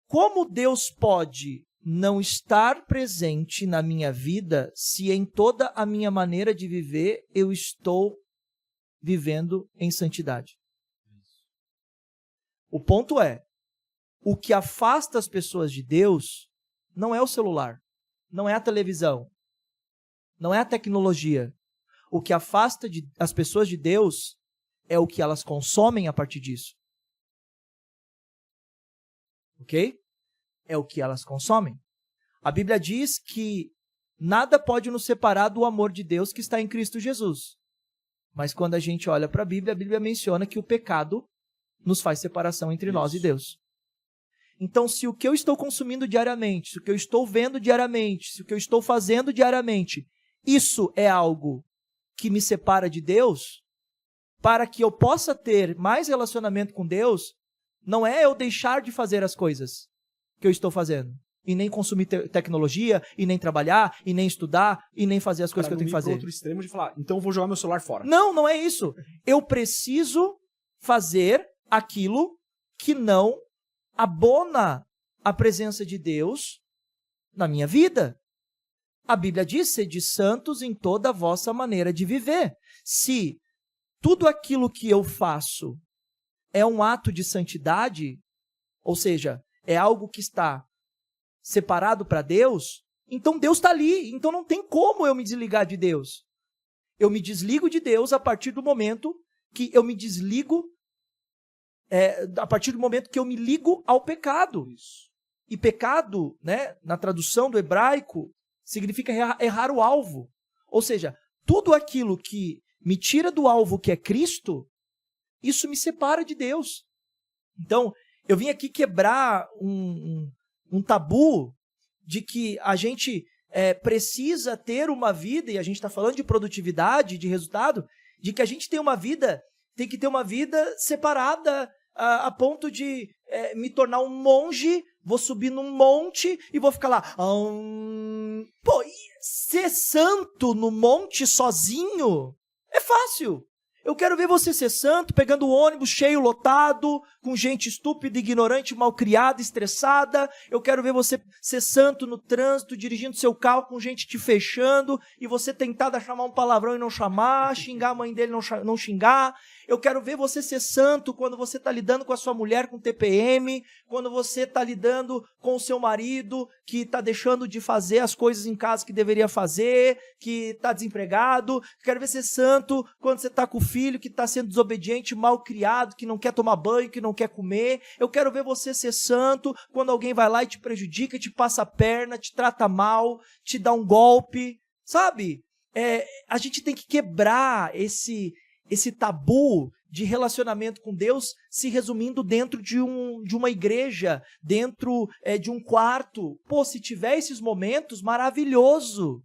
Como Deus pode não estar presente na minha vida se em toda a minha maneira de viver eu estou vivendo em santidade? O ponto é, o que afasta as pessoas de Deus não é o celular, não é a televisão, não é a tecnologia. O que afasta as pessoas de Deus é o que elas consomem a partir disso. Ok? É o que elas consomem. A Bíblia diz que nada pode nos separar do amor de Deus que está em Cristo Jesus. Mas quando a gente olha para a Bíblia menciona que o pecado nos faz separação entre nós e Deus. Então, se o que eu estou consumindo diariamente, se o que eu estou vendo diariamente, se o que eu estou fazendo diariamente, isso é algo que me separa de Deus, para que eu possa ter mais relacionamento com Deus, não é eu deixar de fazer as coisas que eu estou fazendo. E nem consumir tecnologia, e nem trabalhar, e nem estudar, e nem fazer as coisas que eu tenho que fazer. Para outro extremo de falar, então eu vou jogar meu celular fora. Não, não é isso. Eu preciso fazer aquilo que não abona a presença de Deus na minha vida. A Bíblia diz, sede santos em toda a vossa maneira de viver. Se tudo aquilo que eu faço é um ato de santidade, ou seja, é algo que está separado para Deus, então Deus está ali, então não tem como eu me desligar de Deus. Eu me desligo de Deus a partir do momento que eu me desligo, a partir do momento que eu me ligo ao pecado. Isso. E pecado, né, na tradução do hebraico, significa errar o alvo. Ou seja, tudo aquilo que me tira do alvo que é Cristo, isso me separa de Deus. Então, eu vim aqui quebrar um tabu de que a gente precisa ter uma vida, e a gente está falando de produtividade, de resultado, de que a gente tem que ter uma vida separada a ponto de me tornar um monge, vou subir num monte e vou ficar lá. Pô, ser santo no monte sozinho é fácil. Eu quero ver você ser santo, pegando o ônibus cheio, lotado, com gente estúpida, ignorante, malcriada, estressada. Eu quero ver você ser santo no trânsito, dirigindo seu carro com gente te fechando, e você tentar chamar um palavrão e não chamar, xingar a mãe dele e não xingar. Eu quero ver você ser santo quando você está lidando com a sua mulher com TPM, quando você está lidando com o seu marido que está deixando de fazer as coisas em casa que deveria fazer, que está desempregado. Quero ver ser santo quando você está com o filho que está sendo desobediente, mal criado, que não quer tomar banho, que não quer comer. Eu quero ver você ser santo quando alguém vai lá e te prejudica, te passa a perna, te trata mal, te dá um golpe, sabe? A gente tem que quebrar esse tabu de relacionamento com Deus se resumindo dentro de uma igreja, dentro de um quarto. Pô, se tiver esses momentos, maravilhoso.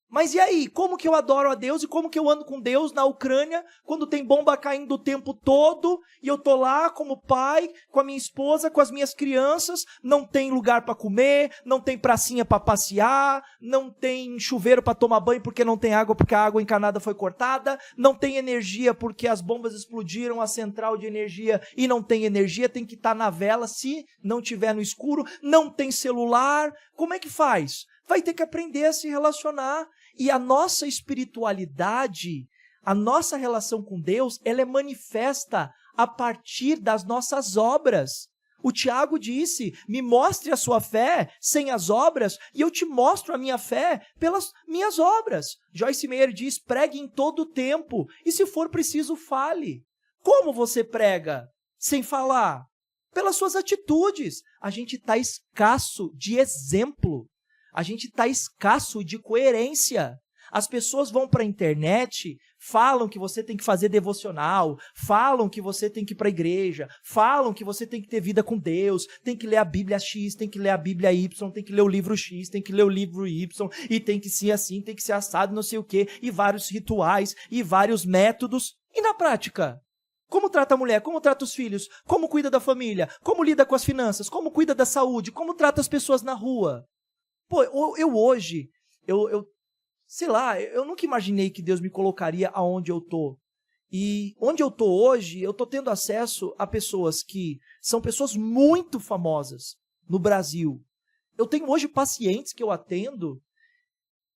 Mas e aí? Como que eu adoro a Deus e como que eu ando com Deus na Ucrânia quando tem bomba caindo o tempo todo e eu tô lá como pai, com a minha esposa, com as minhas crianças, não tem lugar para comer, não tem pracinha para passear, não tem chuveiro para tomar banho porque não tem água porque a água encanada foi cortada, não tem energia porque as bombas explodiram a central de energia e não tem energia, tem que estar na vela se não tiver no escuro, não tem celular. Como é que faz? Vai ter que aprender a se relacionar. E a nossa espiritualidade, a nossa relação com Deus, ela é manifesta a partir das nossas obras. O Tiago disse, me mostre a sua fé sem as obras, e eu te mostro a minha fé pelas minhas obras. Joyce Meyer diz, pregue em todo o tempo, e se for preciso, fale. Como você prega sem falar? Pelas suas atitudes. A gente está escasso de exemplo. A gente está escasso de coerência. As pessoas vão para a internet, falam que você tem que fazer devocional, falam que você tem que ir para a igreja, falam que você tem que ter vida com Deus, tem que ler a Bíblia X, tem que ler a Bíblia Y, tem que ler o livro X, tem que ler o livro Y, e tem que ser assim, tem que ser assado, não sei o quê, e vários rituais, e vários métodos. E na prática? Como trata a mulher? Como trata os filhos? Como cuida da família? Como lida com as finanças? Como cuida da saúde? Como trata as pessoas na rua? Pô, eu hoje, sei lá, eu nunca imaginei que Deus me colocaria aonde eu tô. E onde eu tô hoje, eu tô tendo acesso a pessoas que são pessoas muito famosas no Brasil. Eu tenho hoje pacientes que eu atendo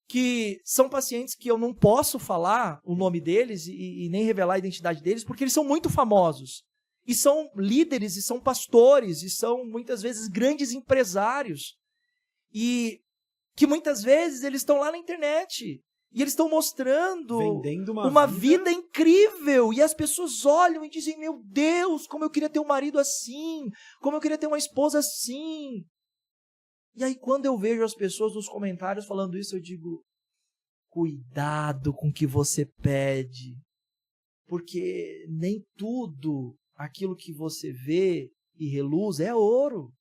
que são pacientes que eu não posso falar o nome deles e nem revelar a identidade deles, porque eles são muito famosos. E são líderes, e são pastores, e são muitas vezes grandes empresários. E que muitas vezes eles estão lá na internet. E eles estão mostrando vendendo uma vida incrível. E as pessoas olham e dizem, meu Deus, como eu queria ter um marido assim, como eu queria ter uma esposa assim. E aí, quando eu vejo as pessoas nos comentários falando isso, eu digo, cuidado com o que você pede, porque nem tudo aquilo que você vê e reluz é ouro.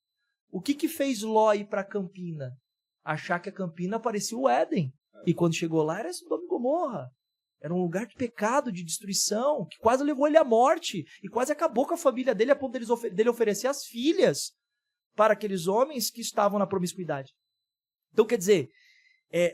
O que fez Ló ir para Campina? Achar que a Campina parecia o Éden. E quando chegou lá, era Sodoma e Gomorra. Era um lugar de pecado, de destruição, que quase levou ele à morte, e quase acabou com a família dele, a ponto dele oferecer as filhas para aqueles homens que estavam na promiscuidade. Então, quer dizer,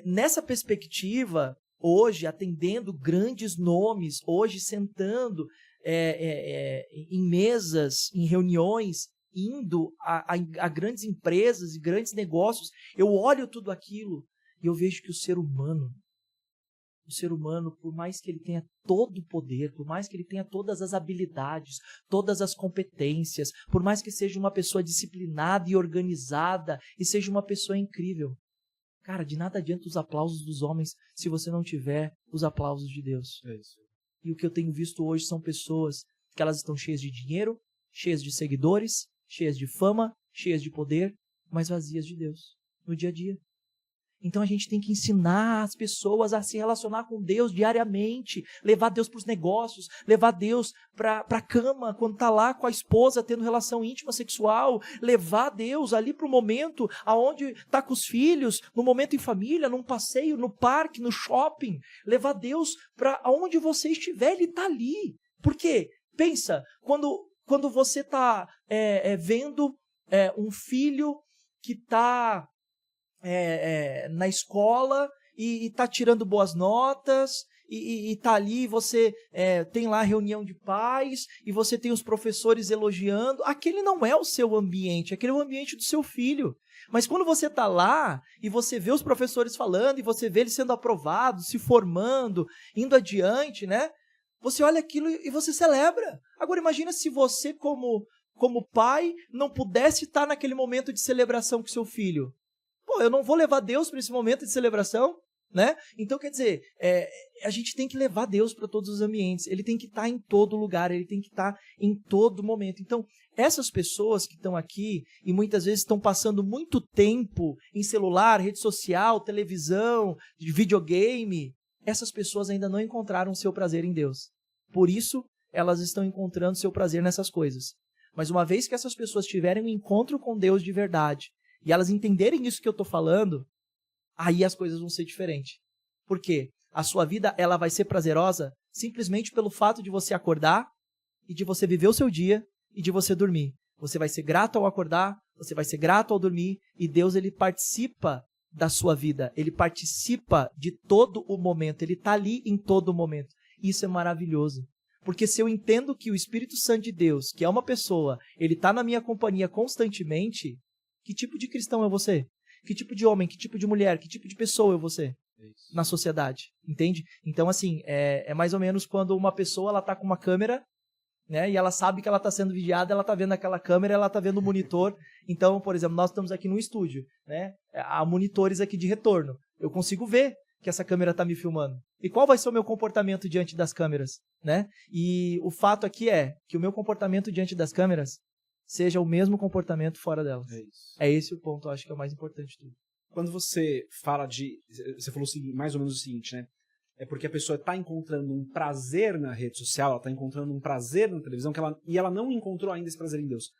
nessa perspectiva, hoje, atendendo grandes nomes, hoje sentando em mesas, em reuniões, indo a grandes empresas e grandes negócios, eu olho tudo aquilo e eu vejo que o ser humano, por mais que ele tenha todo o poder, por mais que ele tenha todas as habilidades, todas as competências, por mais que seja uma pessoa disciplinada e organizada e seja uma pessoa incrível, cara, de nada adianta os aplausos dos homens se você não tiver os aplausos de Deus. É isso. E o que eu tenho visto hoje são pessoas que elas estão cheias de dinheiro, cheias de seguidores, cheias de fama, cheias de poder, mas vazias de Deus no dia a dia. Então a gente tem que ensinar as pessoas a se relacionar com Deus diariamente, levar Deus para os negócios, levar Deus para a cama quando está lá com a esposa tendo relação íntima sexual, levar Deus ali para o momento aonde está com os filhos, no momento em família, num passeio, no parque, no shopping, levar Deus para aonde você estiver, Ele está ali. Por quê? Pensa, quando você está vendo um filho que está na escola e está tirando boas notas e está ali, você tem lá a reunião de pais e você tem os professores elogiando, aquele não é o seu ambiente, aquele é o ambiente do seu filho. Mas quando você está lá e você vê os professores falando e você vê ele sendo aprovado, se formando, indo adiante, né? Você olha aquilo e você celebra. Agora imagina se você como pai não pudesse estar naquele momento de celebração com seu filho. Pô, eu não vou levar Deus para esse momento de celebração, né? Então, quer dizer, a gente tem que levar Deus para todos os ambientes. Ele tem que estar em todo lugar, ele tem que estar em todo momento. Então, essas pessoas que estão aqui e muitas vezes estão passando muito tempo em celular, rede social, televisão, videogame, essas pessoas ainda não encontraram o seu prazer em Deus. Por isso, elas estão encontrando seu prazer nessas coisas. Mas uma vez que essas pessoas tiverem um encontro com Deus de verdade, e elas entenderem isso que eu estou falando, aí as coisas vão ser diferentes. Por quê? A sua vida ela vai ser prazerosa simplesmente pelo fato de você acordar e de você viver o seu dia e de você dormir. Você vai ser grato ao acordar, você vai ser grato ao dormir, e Deus ele participa da sua vida, ele participa de todo o momento, ele está ali em todo o momento. Isso é maravilhoso. Porque se eu entendo que o Espírito Santo de Deus, que é uma pessoa, ele está na minha companhia constantemente, que tipo de cristão é você? Que tipo de homem, que tipo de mulher, que tipo de pessoa é você na sociedade? Entende? Então, assim, é mais ou menos quando uma pessoa ela está com uma câmera, né, e ela sabe que ela está sendo vigiada, ela está vendo aquela câmera, ela está vendo o monitor. Então, por exemplo, nós estamos aqui no estúdio, né? Há monitores aqui de retorno. Eu consigo ver que essa câmera está me filmando. E qual vai ser o meu comportamento diante das câmeras, né? E o fato aqui é que o meu comportamento diante das câmeras seja o mesmo comportamento fora delas. É esse o ponto, eu acho que é o mais importante de tudo. Quando você fala você falou mais ou menos o seguinte, né? É porque a pessoa está encontrando um prazer na rede social, ela está encontrando um prazer na televisão, e ela não encontrou ainda esse prazer em Deus.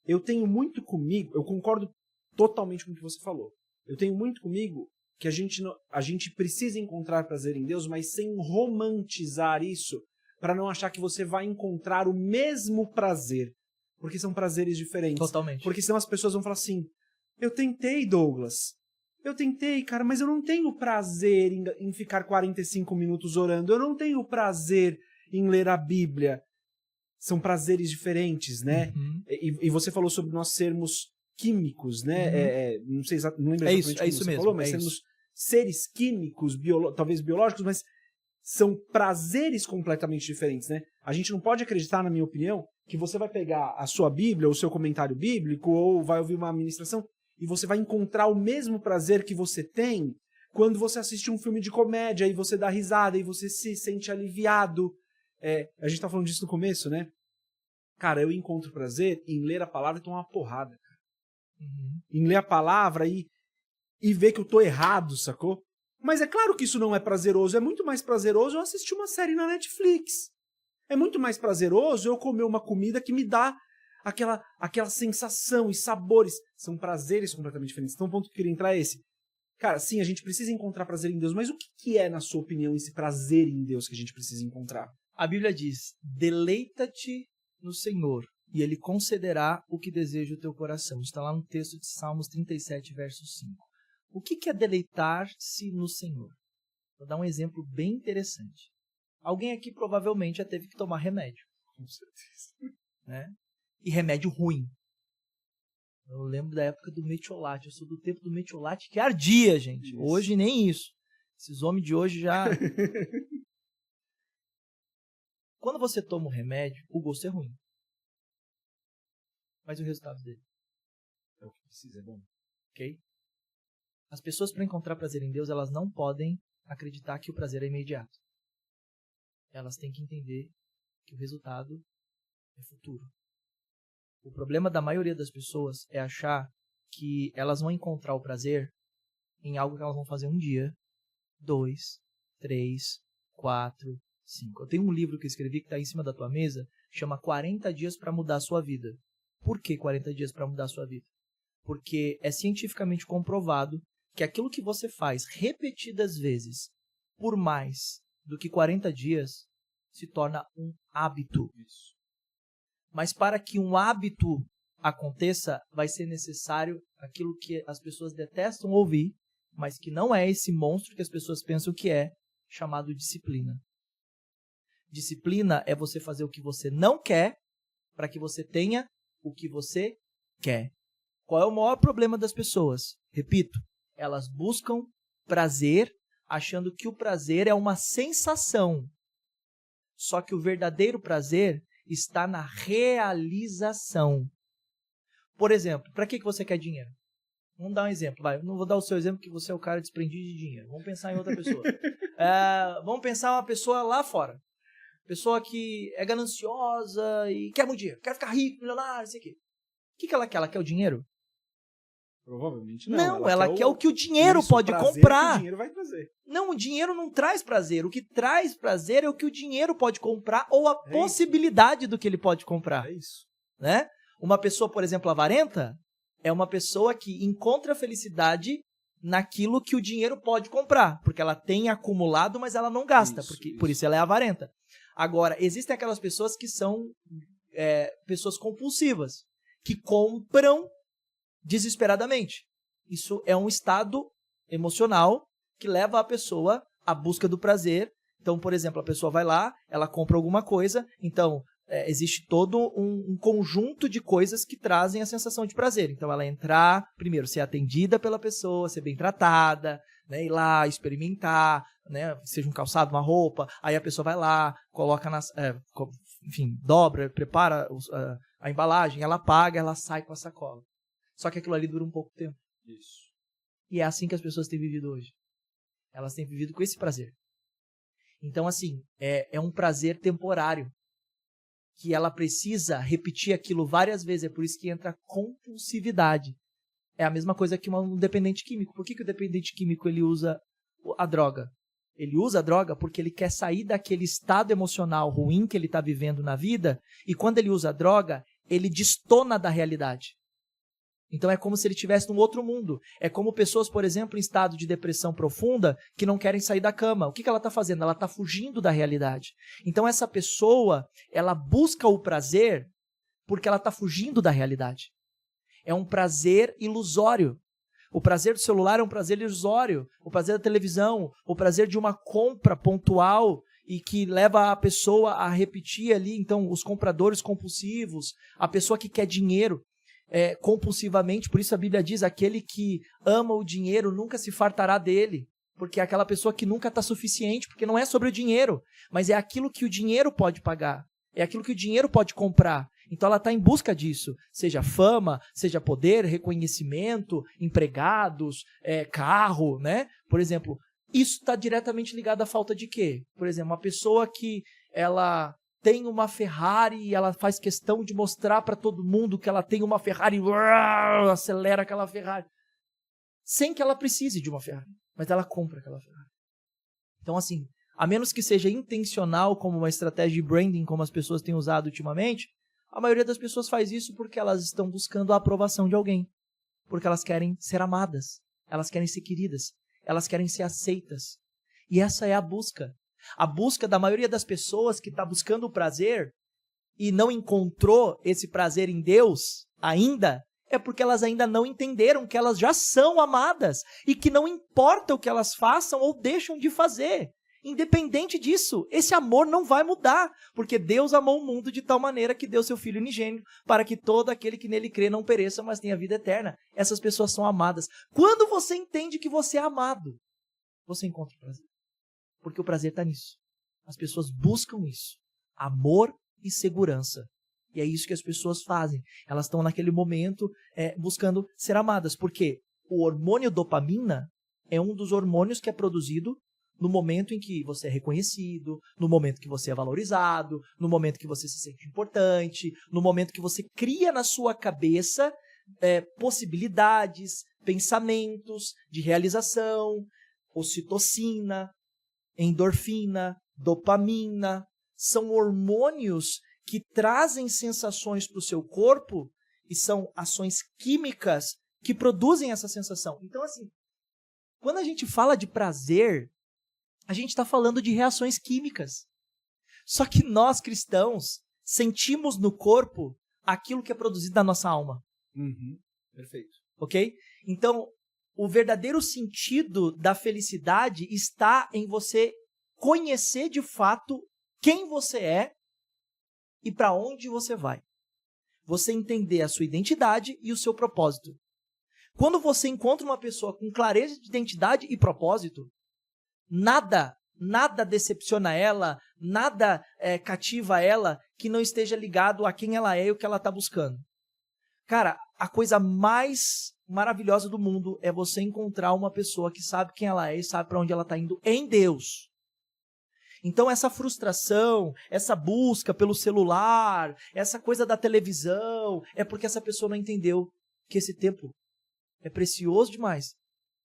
Eu tenho muito comigo, eu concordo totalmente com o que você falou. Eu tenho muito comigo que a gente precisa encontrar prazer em Deus, mas sem romantizar isso para não achar que você vai encontrar o mesmo prazer. Porque são prazeres diferentes. Totalmente. Porque senão as pessoas vão falar assim, eu tentei, Douglas. Eu tentei, cara, mas eu não tenho prazer em ficar 45 minutos orando. Eu não tenho prazer em ler a Bíblia. São prazeres diferentes, né? Uhum. E você falou sobre nós sermos químicos, né? Não sei exatamente, não lembro exatamente como isso você mesmo, falou, mas sermos seres químicos, talvez biológicos, mas são prazeres completamente diferentes, né? A gente não pode acreditar, na minha opinião, que você vai pegar a sua Bíblia, ou o seu comentário bíblico, ou vai ouvir uma ministração, e você vai encontrar o mesmo prazer que você tem quando você assiste um filme de comédia, e você dá risada, e você se sente aliviado. A gente tá falando disso no começo, né? Cara, eu encontro prazer em ler a palavra e tomar uma porrada, cara. Uhum. Em ler a palavra e ver que eu tô errado, sacou? Mas é claro que isso não é prazeroso. É muito mais prazeroso eu assistir uma série na Netflix. É muito mais prazeroso eu comer uma comida que me dá aquela sensação e sabores. São prazeres completamente diferentes. Então o ponto que eu queria entrar é esse. Cara, sim, a gente precisa encontrar prazer em Deus, mas o que é, na sua opinião, esse prazer em Deus que a gente precisa encontrar? A Bíblia diz, deleita-te no Senhor, e Ele concederá o que deseja o teu coração. Está lá no texto de Salmos 37, verso 5. O que é deleitar-se no Senhor? Vou dar um exemplo bem interessante. Alguém aqui provavelmente já teve que tomar remédio. Com certeza. Né? E remédio ruim. Eu lembro da época do metiolate. Eu sou do tempo do metiolate que ardia, gente. Isso. Hoje nem isso. Esses homens de hoje já... Quando você toma um remédio, o gosto é ruim. Mas o resultado dele? É o que precisa, é bom. Ok? As pessoas, para encontrar prazer em Deus, elas não podem acreditar que o prazer é imediato. Elas têm que entender que o resultado é futuro. O problema da maioria das pessoas é achar que elas vão encontrar o prazer em algo que elas vão fazer um dia, 2, 3, 4, 5. Eu tenho um livro que eu escrevi que está em cima da tua mesa, chama 40 dias para mudar a sua vida. Por que 40 dias para mudar a sua vida? Porque é cientificamente comprovado que aquilo que você faz repetidas vezes por mais do que 40 dias se torna um hábito. Isso. Mas para que um hábito aconteça, vai ser necessário aquilo que as pessoas detestam ouvir, mas que não é esse monstro que as pessoas pensam que é, chamado disciplina. Disciplina é você fazer o que você não quer para que você tenha o que você quer. Qual é o maior problema das pessoas? Repito, elas buscam prazer achando que o prazer é uma sensação. Só que o verdadeiro prazer está na realização. Por exemplo, para que você quer dinheiro? Vamos dar um exemplo. Vai. Não vou dar o seu exemplo que você é o cara desprendido de dinheiro. Vamos pensar em outra pessoa. Vamos pensar uma pessoa lá fora. Pessoa que é gananciosa e quer muito dinheiro. Quer ficar rico, milionário, isso aqui. O que ela quer? Ela quer o dinheiro? Provavelmente não. Não, ela quer o que o dinheiro pode prazer comprar. Que o dinheiro vai trazer. Não, o dinheiro não traz prazer. O que traz prazer é o que o dinheiro pode comprar ou a possibilidade do que ele pode comprar. É isso. Né? Uma pessoa, por exemplo, avarenta, é uma pessoa que encontra felicidade naquilo que o dinheiro pode comprar, porque ela tem acumulado, mas ela não gasta, por isso ela é avarenta. Agora, existem aquelas pessoas que são pessoas compulsivas, que compram desesperadamente. Isso é um estado emocional que leva a pessoa à busca do prazer. Então, por exemplo, a pessoa vai lá, ela compra alguma coisa, então existe todo um conjunto de coisas que trazem a sensação de prazer. Então, ela entrar, primeiro, ser atendida pela pessoa, ser bem tratada, né, ir lá, experimentar, né, seja um calçado, uma roupa, aí a pessoa vai lá, coloca enfim, dobra, prepara a embalagem, ela paga, ela sai com a sacola. Só que aquilo ali dura um pouco tempo. Isso. E é assim que as pessoas têm vivido hoje. Elas têm vivido com esse prazer. Então, assim, é um prazer temporário, que ela precisa repetir aquilo várias vezes. É por isso que entra a compulsividade. É a mesma coisa que um dependente químico. Por que o dependente químico ele usa a droga? Ele usa a droga porque ele quer sair daquele estado emocional ruim que ele está vivendo na vida, e quando ele usa a droga, ele destona da realidade. Então é como se ele estivesse num outro mundo. É como pessoas, por exemplo, em estado de depressão profunda, que não querem sair da cama. O que ela está fazendo? Ela está fugindo da realidade. Então essa pessoa, ela busca o prazer porque ela está fugindo da realidade. É um prazer ilusório. O prazer do celular é um prazer ilusório. O prazer da televisão, o prazer de uma compra pontual e que leva a pessoa a repetir ali, então, os compradores compulsivos, a pessoa que quer dinheiro compulsivamente. Por isso a Bíblia diz, aquele que ama o dinheiro nunca se fartará dele, porque é aquela pessoa que nunca está suficiente, porque não é sobre o dinheiro, mas é aquilo que o dinheiro pode pagar, é aquilo que o dinheiro pode comprar. Então ela está em busca disso, seja fama, seja poder, reconhecimento, empregados, carro, né? Por exemplo, isso está diretamente ligado à falta de quê? Por exemplo, uma pessoa que ela tem uma Ferrari e ela faz questão de mostrar para todo mundo que ela tem uma Ferrari, acelera aquela Ferrari, sem que ela precise de uma Ferrari, mas ela compra aquela Ferrari. Então assim, a menos que seja intencional como uma estratégia de branding, como as pessoas têm usado ultimamente, a maioria das pessoas faz isso porque elas estão buscando a aprovação de alguém, porque elas querem ser amadas, elas querem ser queridas, elas querem ser aceitas. E essa é a busca. A busca da maioria das pessoas que está buscando o prazer e não encontrou esse prazer em Deus ainda, é porque elas ainda não entenderam que elas já são amadas e que não importa o que elas façam ou deixam de fazer. Independente disso, esse amor não vai mudar, porque Deus amou o mundo de tal maneira que deu seu Filho unigênito para que todo aquele que nele crê não pereça, mas tenha vida eterna. Essas pessoas são amadas. Quando você entende que você é amado, você encontra o prazer. Porque o prazer está nisso. As pessoas buscam isso. Amor e segurança. E é isso que as pessoas fazem. Elas estão naquele momento buscando ser amadas. Porque o hormônio dopamina é um dos hormônios que é produzido no momento em que você é reconhecido, no momento que você é valorizado, no momento que você se sente importante, no momento que você cria na sua cabeça possibilidades, pensamentos de realização, ocitocina, endorfina, dopamina. São hormônios que trazem sensações para o seu corpo e são ações químicas que produzem essa sensação. Então, assim, quando a gente fala de prazer, a gente está falando de reações químicas. Só que nós, cristãos, sentimos no corpo aquilo que é produzido na nossa alma. Uhum. Perfeito. Ok? Então, o verdadeiro sentido da felicidade está em você conhecer de fato quem você é e para onde você vai. Você entender a sua identidade e o seu propósito. Quando você encontra uma pessoa com clareza de identidade e propósito, nada decepciona ela, nada cativa ela que não esteja ligado a quem ela é e o que ela está buscando. Cara, a coisa mais maravilhosa do mundo é você encontrar uma pessoa que sabe quem ela é e sabe para onde ela está indo em Deus. Então essa frustração, essa busca pelo celular, essa coisa da televisão, é porque essa pessoa não entendeu que esse tempo é precioso demais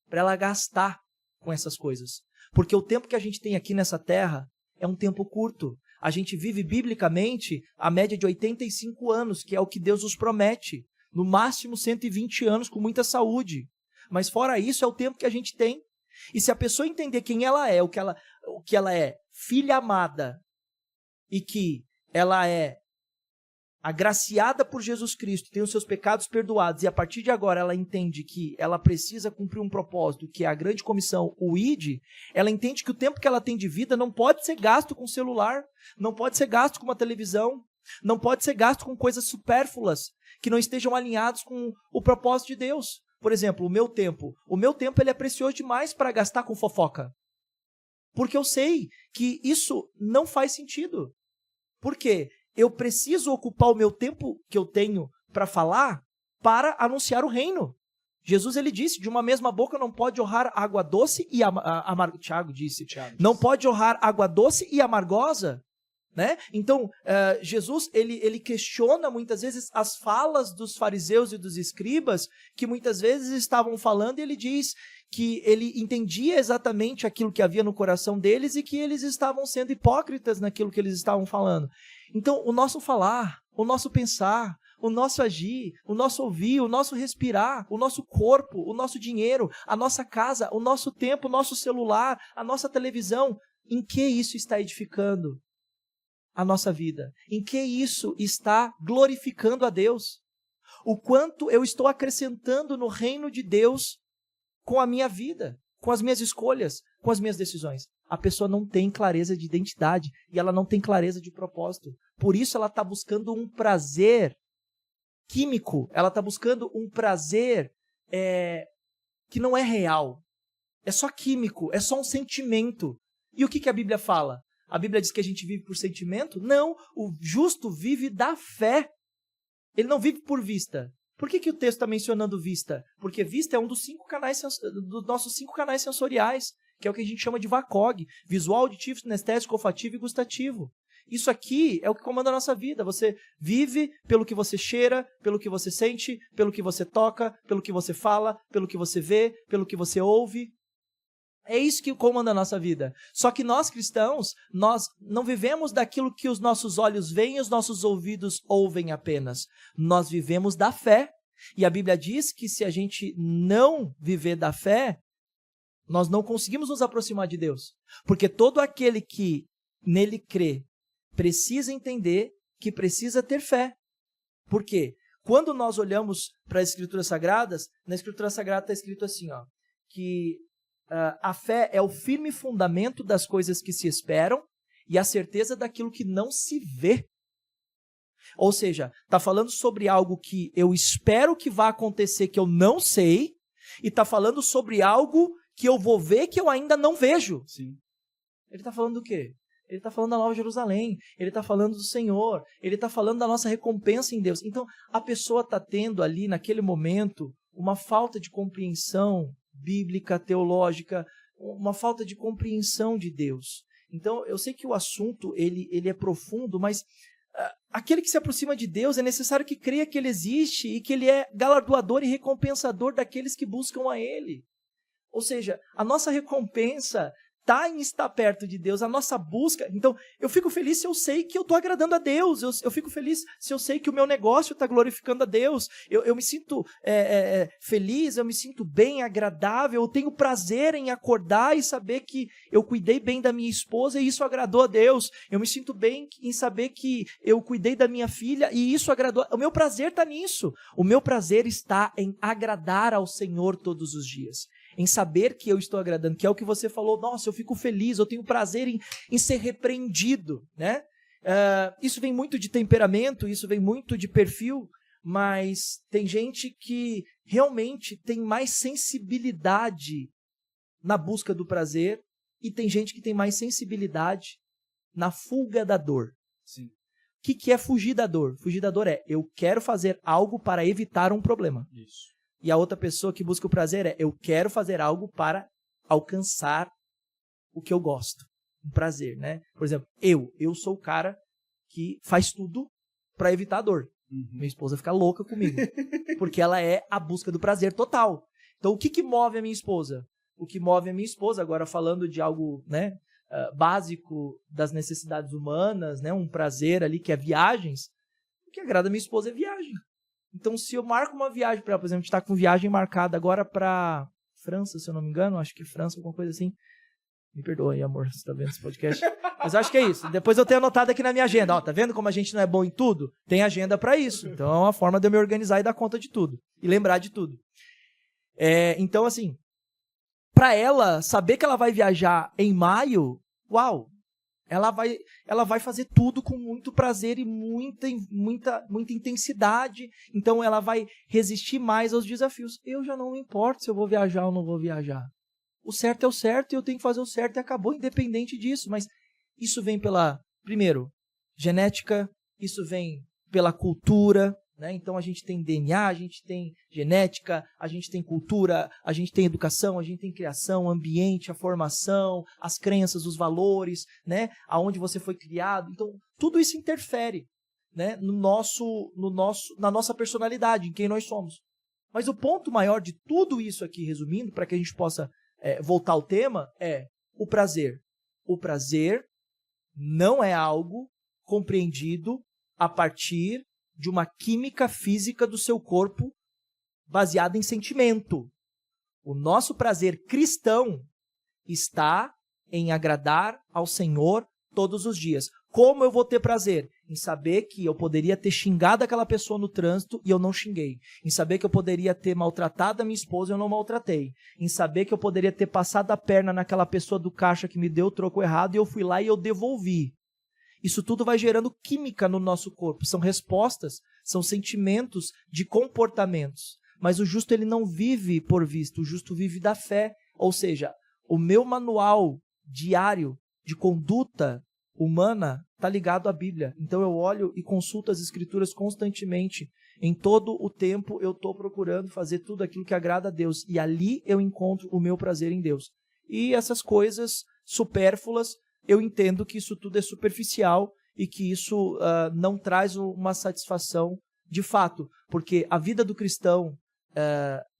para ela gastar com essas coisas. Porque o tempo que a gente tem aqui nessa terra é um tempo curto. A gente vive biblicamente a média de 85 anos, que é o que Deus nos promete. No máximo 120 anos com muita saúde. Mas fora isso é o tempo que a gente tem. E se a pessoa entender quem ela é, o que ela é, filha amada, e que ela é agraciada por Jesus Cristo, tem os seus pecados perdoados, e a partir de agora ela entende que ela precisa cumprir um propósito, que é a grande comissão, o ID, ela entende que o tempo que ela tem de vida não pode ser gasto com celular, não pode ser gasto com uma televisão, não pode ser gasto com coisas supérfluas, que não estejam alinhados com o propósito de Deus. Por exemplo, o meu tempo ele é precioso demais para gastar com fofoca. Porque eu sei que isso não faz sentido. Por quê? Eu preciso ocupar o meu tempo que eu tenho para falar para anunciar o reino. Jesus, ele disse, de uma mesma boca não pode jorrar água doce e amargosa. Tiago disse, não pode jorrar água doce e amargosa. Né? Então, Jesus, ele questiona muitas vezes as falas dos fariseus e dos escribas, que muitas vezes estavam falando, e ele diz que ele entendia exatamente aquilo que havia no coração deles e que eles estavam sendo hipócritas naquilo que eles estavam falando. Então, o nosso falar, o nosso pensar, o nosso agir, o nosso ouvir, o nosso respirar, o nosso corpo, o nosso dinheiro, a nossa casa, o nosso tempo, o nosso celular, a nossa televisão, em que isso está edificando a nossa vida? Em que isso está glorificando a Deus? O quanto eu estou acrescentando no reino de Deus com a minha vida, com as minhas escolhas, com as minhas decisões? A pessoa não tem clareza de identidade e ela não tem clareza de propósito. Por isso ela está buscando um prazer químico, ela está buscando um prazer que não é real. É só químico, é só um sentimento. E o que a Bíblia fala? A Bíblia diz que a gente vive por sentimento? Não, o justo vive da fé. Ele não vive por vista. Por que o texto está mencionando vista? Porque vista é um dos nossos 5 canais sensoriais, que é o que a gente chama de VACOG, visual, auditivo, sinestésico, olfativo e gustativo. Isso aqui é o que comanda a nossa vida. Você vive pelo que você cheira, pelo que você sente, pelo que você toca, pelo que você fala, pelo que você vê, pelo que você ouve. É isso que comanda a nossa vida. Só que nós cristãos, nós não vivemos daquilo que os nossos olhos veem e os nossos ouvidos ouvem apenas. Nós vivemos da fé. E a Bíblia diz que se a gente não viver da fé, nós não conseguimos nos aproximar de Deus. Porque todo aquele que nele crê precisa entender que precisa ter fé. Por quê? Quando nós olhamos para as Escrituras Sagradas, na Escritura Sagrada está escrito assim, que a fé é o firme fundamento das coisas que se esperam e a certeza daquilo que não se vê. Ou seja, está falando sobre algo que eu espero que vá acontecer, que eu não sei, e está falando sobre algo que eu vou ver que eu ainda não vejo. Sim. Ele está falando do quê? Ele está falando da Nova Jerusalém, ele está falando do Senhor, ele está falando da nossa recompensa em Deus. Então, a pessoa está tendo ali, naquele momento, uma falta de compreensão bíblica, teológica, uma falta de compreensão de Deus. Então, eu sei que o assunto ele é profundo, mas aquele que se aproxima de Deus é necessário que creia que Ele existe e que Ele é galardoador e recompensador daqueles que buscam a Ele. Ou seja, a nossa recompensa está em estar perto de Deus, a nossa busca. Então, eu fico feliz se eu sei que eu estou agradando a Deus, eu fico feliz se eu sei que o meu negócio está glorificando a Deus, eu me sinto feliz, eu me sinto bem, agradável, eu tenho prazer em acordar e saber que eu cuidei bem da minha esposa e isso agradou a Deus, eu me sinto bem em saber que eu cuidei da minha filha e isso agradou, o meu prazer está nisso, o meu prazer está em agradar ao Senhor todos os dias. Em saber que eu estou agradando, que é o que você falou, nossa, eu fico feliz, eu tenho prazer em ser repreendido, né? Isso vem muito de temperamento, isso vem muito de perfil, mas tem gente que realmente tem mais sensibilidade na busca do prazer e tem gente que tem mais sensibilidade na fuga da dor. Sim. O que é fugir da dor? Fugir da dor é, eu quero fazer algo para evitar um problema. Isso. E a outra pessoa que busca o prazer é, eu quero fazer algo para alcançar o que eu gosto. Um prazer, né? Por exemplo, eu sou o cara que faz tudo para evitar a dor. Uhum. Minha esposa fica louca comigo. Porque ela é a busca do prazer total. Então, o que move a minha esposa? O que move a minha esposa, agora falando de algo, né, básico das necessidades humanas, né, um prazer ali que é viagens, o que agrada a minha esposa é viagem. Então, se eu marco uma viagem para ela, por exemplo, a gente está com viagem marcada agora para França, se eu não me engano, acho que França, alguma coisa assim. Me perdoe, amor, você está vendo esse podcast. Mas acho que é isso. Depois eu tenho anotado aqui na minha agenda. Ó, tá vendo como a gente não é bom em tudo? Tem agenda para isso. Então, é uma forma de eu me organizar e dar conta de tudo. E lembrar de tudo. Então, assim, para ela, saber que ela vai viajar em maio, uau! Ela vai fazer tudo com muito prazer e muita intensidade. Então, ela vai resistir mais aos desafios. Eu já não me importo se eu vou viajar ou não vou viajar. O certo é o certo e eu tenho que fazer o certo e acabou, independente disso. Mas isso vem pela, primeiro, genética. Isso vem pela cultura. Né? Então, a gente tem DNA, a gente tem genética, a gente tem cultura, a gente tem educação, a gente tem criação, ambiente, a formação, as crenças, os valores, né? Aonde você foi criado. Então, tudo isso interfere, né? Na nossa personalidade, em quem nós somos. Mas o ponto maior de tudo isso aqui, resumindo, para que a gente possa voltar ao tema, é o prazer. O prazer não é algo compreendido a partir de uma química física do seu corpo baseada em sentimento. O nosso prazer cristão está em agradar ao Senhor todos os dias. Como eu vou ter prazer? Em saber que eu poderia ter xingado aquela pessoa no trânsito e eu não xinguei. Em saber que eu poderia ter maltratado a minha esposa e eu não maltratei. Em saber que eu poderia ter passado a perna naquela pessoa do caixa que me deu o troco errado e eu fui lá e eu devolvi. Isso tudo vai gerando química no nosso corpo. São respostas, são sentimentos de comportamentos. Mas o justo ele não vive por vista, o justo vive da fé. Ou seja, o meu manual diário de conduta humana está ligado à Bíblia. Então eu olho e consulto as Escrituras constantemente. Em todo o tempo eu estou procurando fazer tudo aquilo que agrada a Deus. E ali eu encontro o meu prazer em Deus. E essas coisas supérfluas, eu entendo que isso tudo é superficial e que isso não traz uma satisfação de fato. Porque a vida do cristão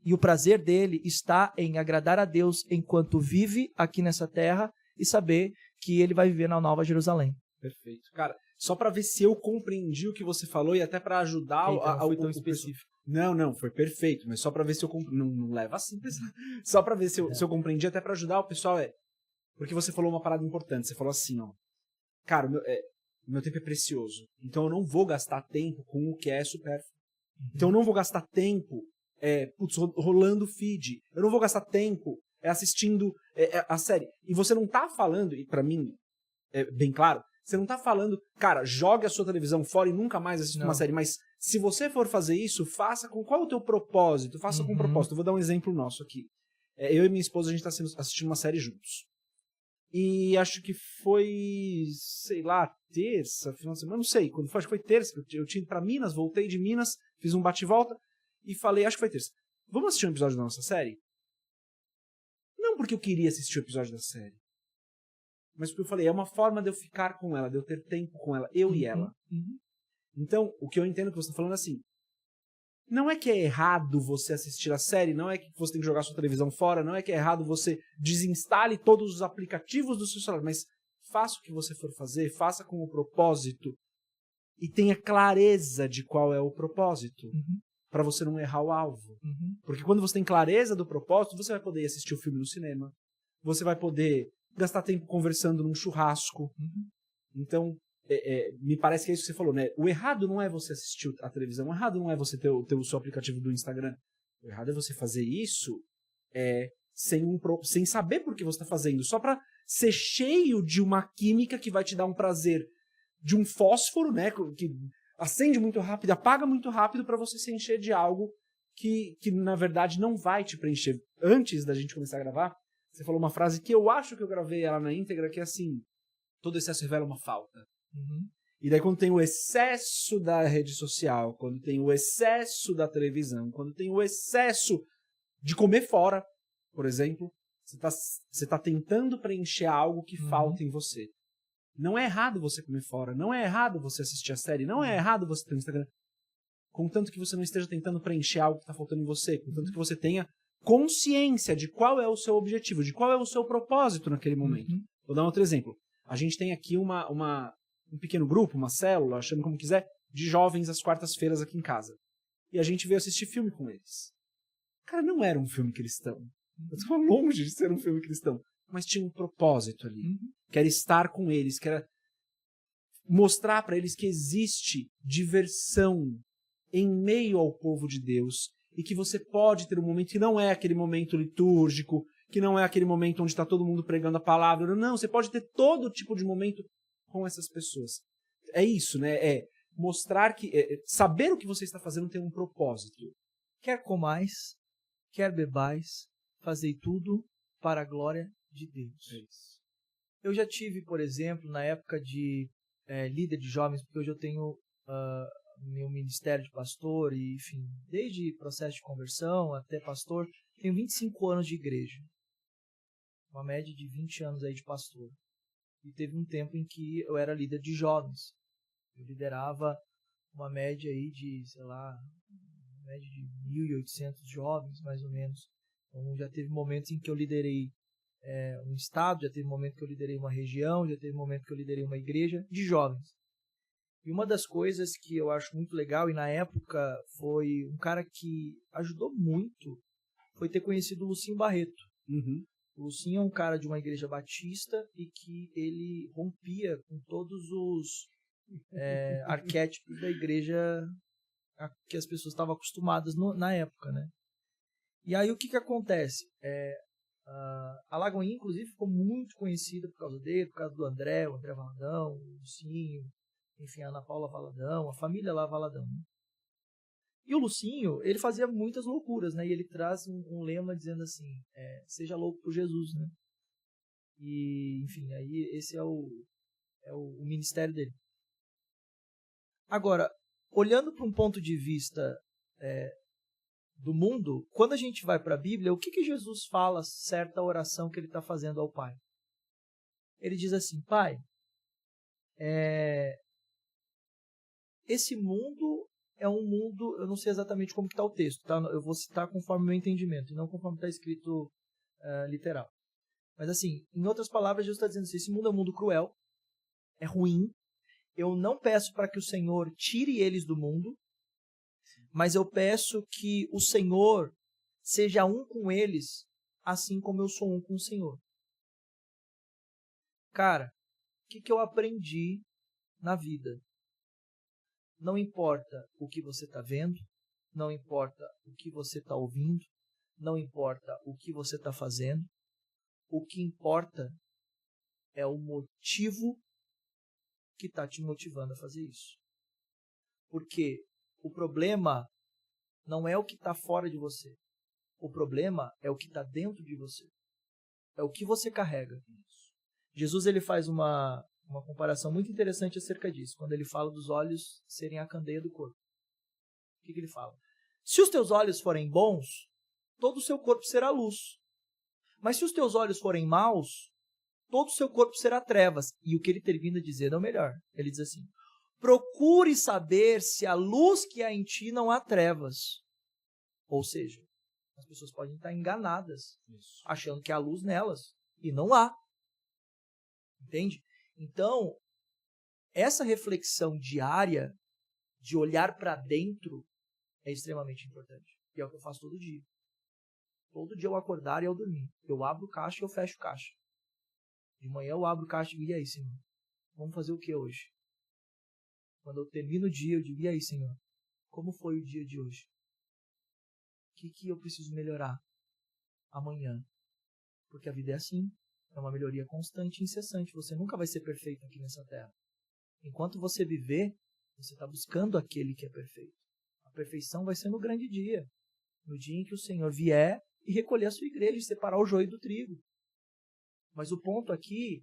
e o prazer dele está em agradar a Deus enquanto vive aqui nessa terra e saber que ele vai viver na Nova Jerusalém. Perfeito. Cara, só para ver se eu compreendi o que você falou e até para ajudar Não foi tão específico. Não, foi perfeito, mas só para ver se eu não leva assim, só para ver se eu compreendi, até para ajudar o pessoal porque você falou uma parada importante, você falou assim, ó, cara, meu tempo é precioso, então eu não vou gastar tempo com o que é supérfluo. Então eu não vou gastar tempo rolando feed, eu não vou gastar tempo assistindo a série. E você não tá falando, e pra mim é bem claro, você não tá falando, cara, jogue a sua televisão fora e nunca mais assista uma série, mas se você for fazer isso, faça com qual é o teu propósito, faça com propósito. Eu vou dar um exemplo nosso aqui. Eu e minha esposa, a gente tá assistindo uma série juntos. E acho que foi, sei lá, terça, final de semana, não sei, quando foi, acho que foi terça, eu tinha ido pra Minas, voltei de Minas, fiz um bate-volta e falei, acho que foi terça, vamos assistir um episódio da nossa série? Não porque eu queria assistir o episódio da série, mas porque eu falei, é uma forma de eu ficar com ela, de eu ter tempo com ela, eu e ela. Então, o que eu entendo que você está falando é assim, não é que é errado você assistir a série, não é que você tem que jogar sua televisão fora, não é que é errado você desinstale todos os aplicativos do seu celular, mas faça o que você for fazer, faça com o propósito e tenha clareza de qual é o propósito. Para você não errar o alvo. Porque quando você tem clareza do propósito, você vai poder assistir o filme no cinema, você vai poder gastar tempo conversando num churrasco. Então, me parece que é isso que você falou, né? O errado não é você assistir a televisão, o errado não é você ter o seu aplicativo do Instagram. O errado é você fazer isso sem saber por que você está fazendo, só para ser cheio de uma química que vai te dar um prazer de um fósforo, né? Que acende muito rápido, apaga muito rápido para você se encher de algo que na verdade não vai te preencher. Antes da gente começar a gravar, você falou uma frase que eu acho que eu gravei ela na íntegra, que é assim, todo excesso revela uma falta. E daí quando tem o excesso da rede social, quando tem o excesso da televisão, quando tem o excesso de comer fora, por exemplo, você tá tentando preencher algo que falta em você. Não é errado você comer fora, não é errado você assistir a série, não é errado você ter um Instagram. Contanto que você não esteja tentando preencher algo que está faltando em você, contanto que você tenha consciência de qual é o seu objetivo, de qual é o seu propósito naquele momento. Vou dar um outro exemplo. A gente tem aqui um pequeno grupo, uma célula, chame como quiser, de jovens às quartas-feiras aqui em casa. E a gente veio assistir filme com eles. Cara, não era um filme cristão. Eu estava longe de ser um filme cristão. Mas tinha um propósito ali. Que era estar com eles, que era mostrar para eles que existe diversão em meio ao povo de Deus e que você pode ter um momento que não é aquele momento litúrgico, que não é aquele momento onde está todo mundo pregando a palavra. Não, você pode ter todo tipo de momento com essas pessoas. É isso, né? É mostrar que... saber o que você está fazendo tem um propósito. Quer comais, quer bebais, fazei tudo para a glória de Deus. É isso. Eu já tive, por exemplo, na época de líder de jovens, porque hoje eu tenho meu ministério de pastor, e enfim, desde processo de conversão até pastor, tenho 25 anos de igreja. Uma média de 20 anos aí de pastor. E teve um tempo em que eu era líder de jovens. Eu liderava uma média aí de, sei lá, uma média de 1.800 jovens, mais ou menos. Então já teve momentos em que eu liderei um estado, já teve momento que eu liderei uma região, já teve momento que eu liderei uma igreja de jovens. E uma das coisas que eu acho muito legal, e na época foi um cara que ajudou muito, foi ter conhecido o Lucinho Barreto. Uhum. O Lucinho é um cara de uma igreja batista e que ele rompia com todos os arquétipos da igreja que as pessoas estavam acostumadas na época, né? E aí o que acontece? A Lagoinha, inclusive, ficou muito conhecida por causa dele, por causa do André, o André Valadão, o Lucinho, enfim, a Ana Paula Valadão, a família lá Valadão. Né? E o Lucinho, ele fazia muitas loucuras, né? E ele traz um lema dizendo assim, seja louco por Jesus, né? E, enfim, aí esse é o ministério dele. Agora, olhando para um ponto de vista do mundo, quando a gente vai para a Bíblia, o que Jesus fala, certa oração que ele está fazendo ao Pai? Ele diz assim, Pai, esse mundo é um mundo, eu não sei exatamente como está o texto, tá? Eu vou citar conforme o meu entendimento, e não conforme está escrito literal. Mas assim, em outras palavras, Jesus está dizendo assim, esse mundo é um mundo cruel, é ruim, eu não peço para que o Senhor tire eles do mundo, mas eu peço que o Senhor seja um com eles, assim como eu sou um com o Senhor. Cara, o que eu aprendi na vida? Não importa o que você está vendo, não importa o que você está ouvindo, não importa o que você está fazendo, o que importa é o motivo que está te motivando a fazer isso. Porque o problema não é o que está fora de você. O problema é o que está dentro de você. É o que você carrega. Jesus ele faz uma comparação muito interessante acerca disso, quando ele fala dos olhos serem a candeia do corpo. O que ele fala? Se os teus olhos forem bons, todo o seu corpo será luz. Mas se os teus olhos forem maus, todo o seu corpo será trevas. E o que ele termina dizendo é o melhor. Ele diz assim, procure saber se a luz que há em ti não há trevas. Ou seja, as pessoas podem estar enganadas, achando que há luz nelas. E não há. Entende? Então, essa reflexão diária de olhar para dentro é extremamente importante. E é o que eu faço todo dia. Todo dia eu acordar e eu dormir. Eu abro o caixa e eu fecho o caixa. De manhã eu abro o caixa e digo, e aí, Senhor? Vamos fazer o que hoje? Quando eu termino o dia, eu digo, e aí, Senhor? Como foi o dia de hoje? O que eu preciso melhorar amanhã? Porque a vida é assim. É uma melhoria constante e incessante. Você nunca vai ser perfeito aqui nessa terra. Enquanto você viver, você está buscando aquele que é perfeito. A perfeição vai ser no grande dia. No dia em que o Senhor vier e recolher a sua igreja e separar o joio do trigo. Mas o ponto aqui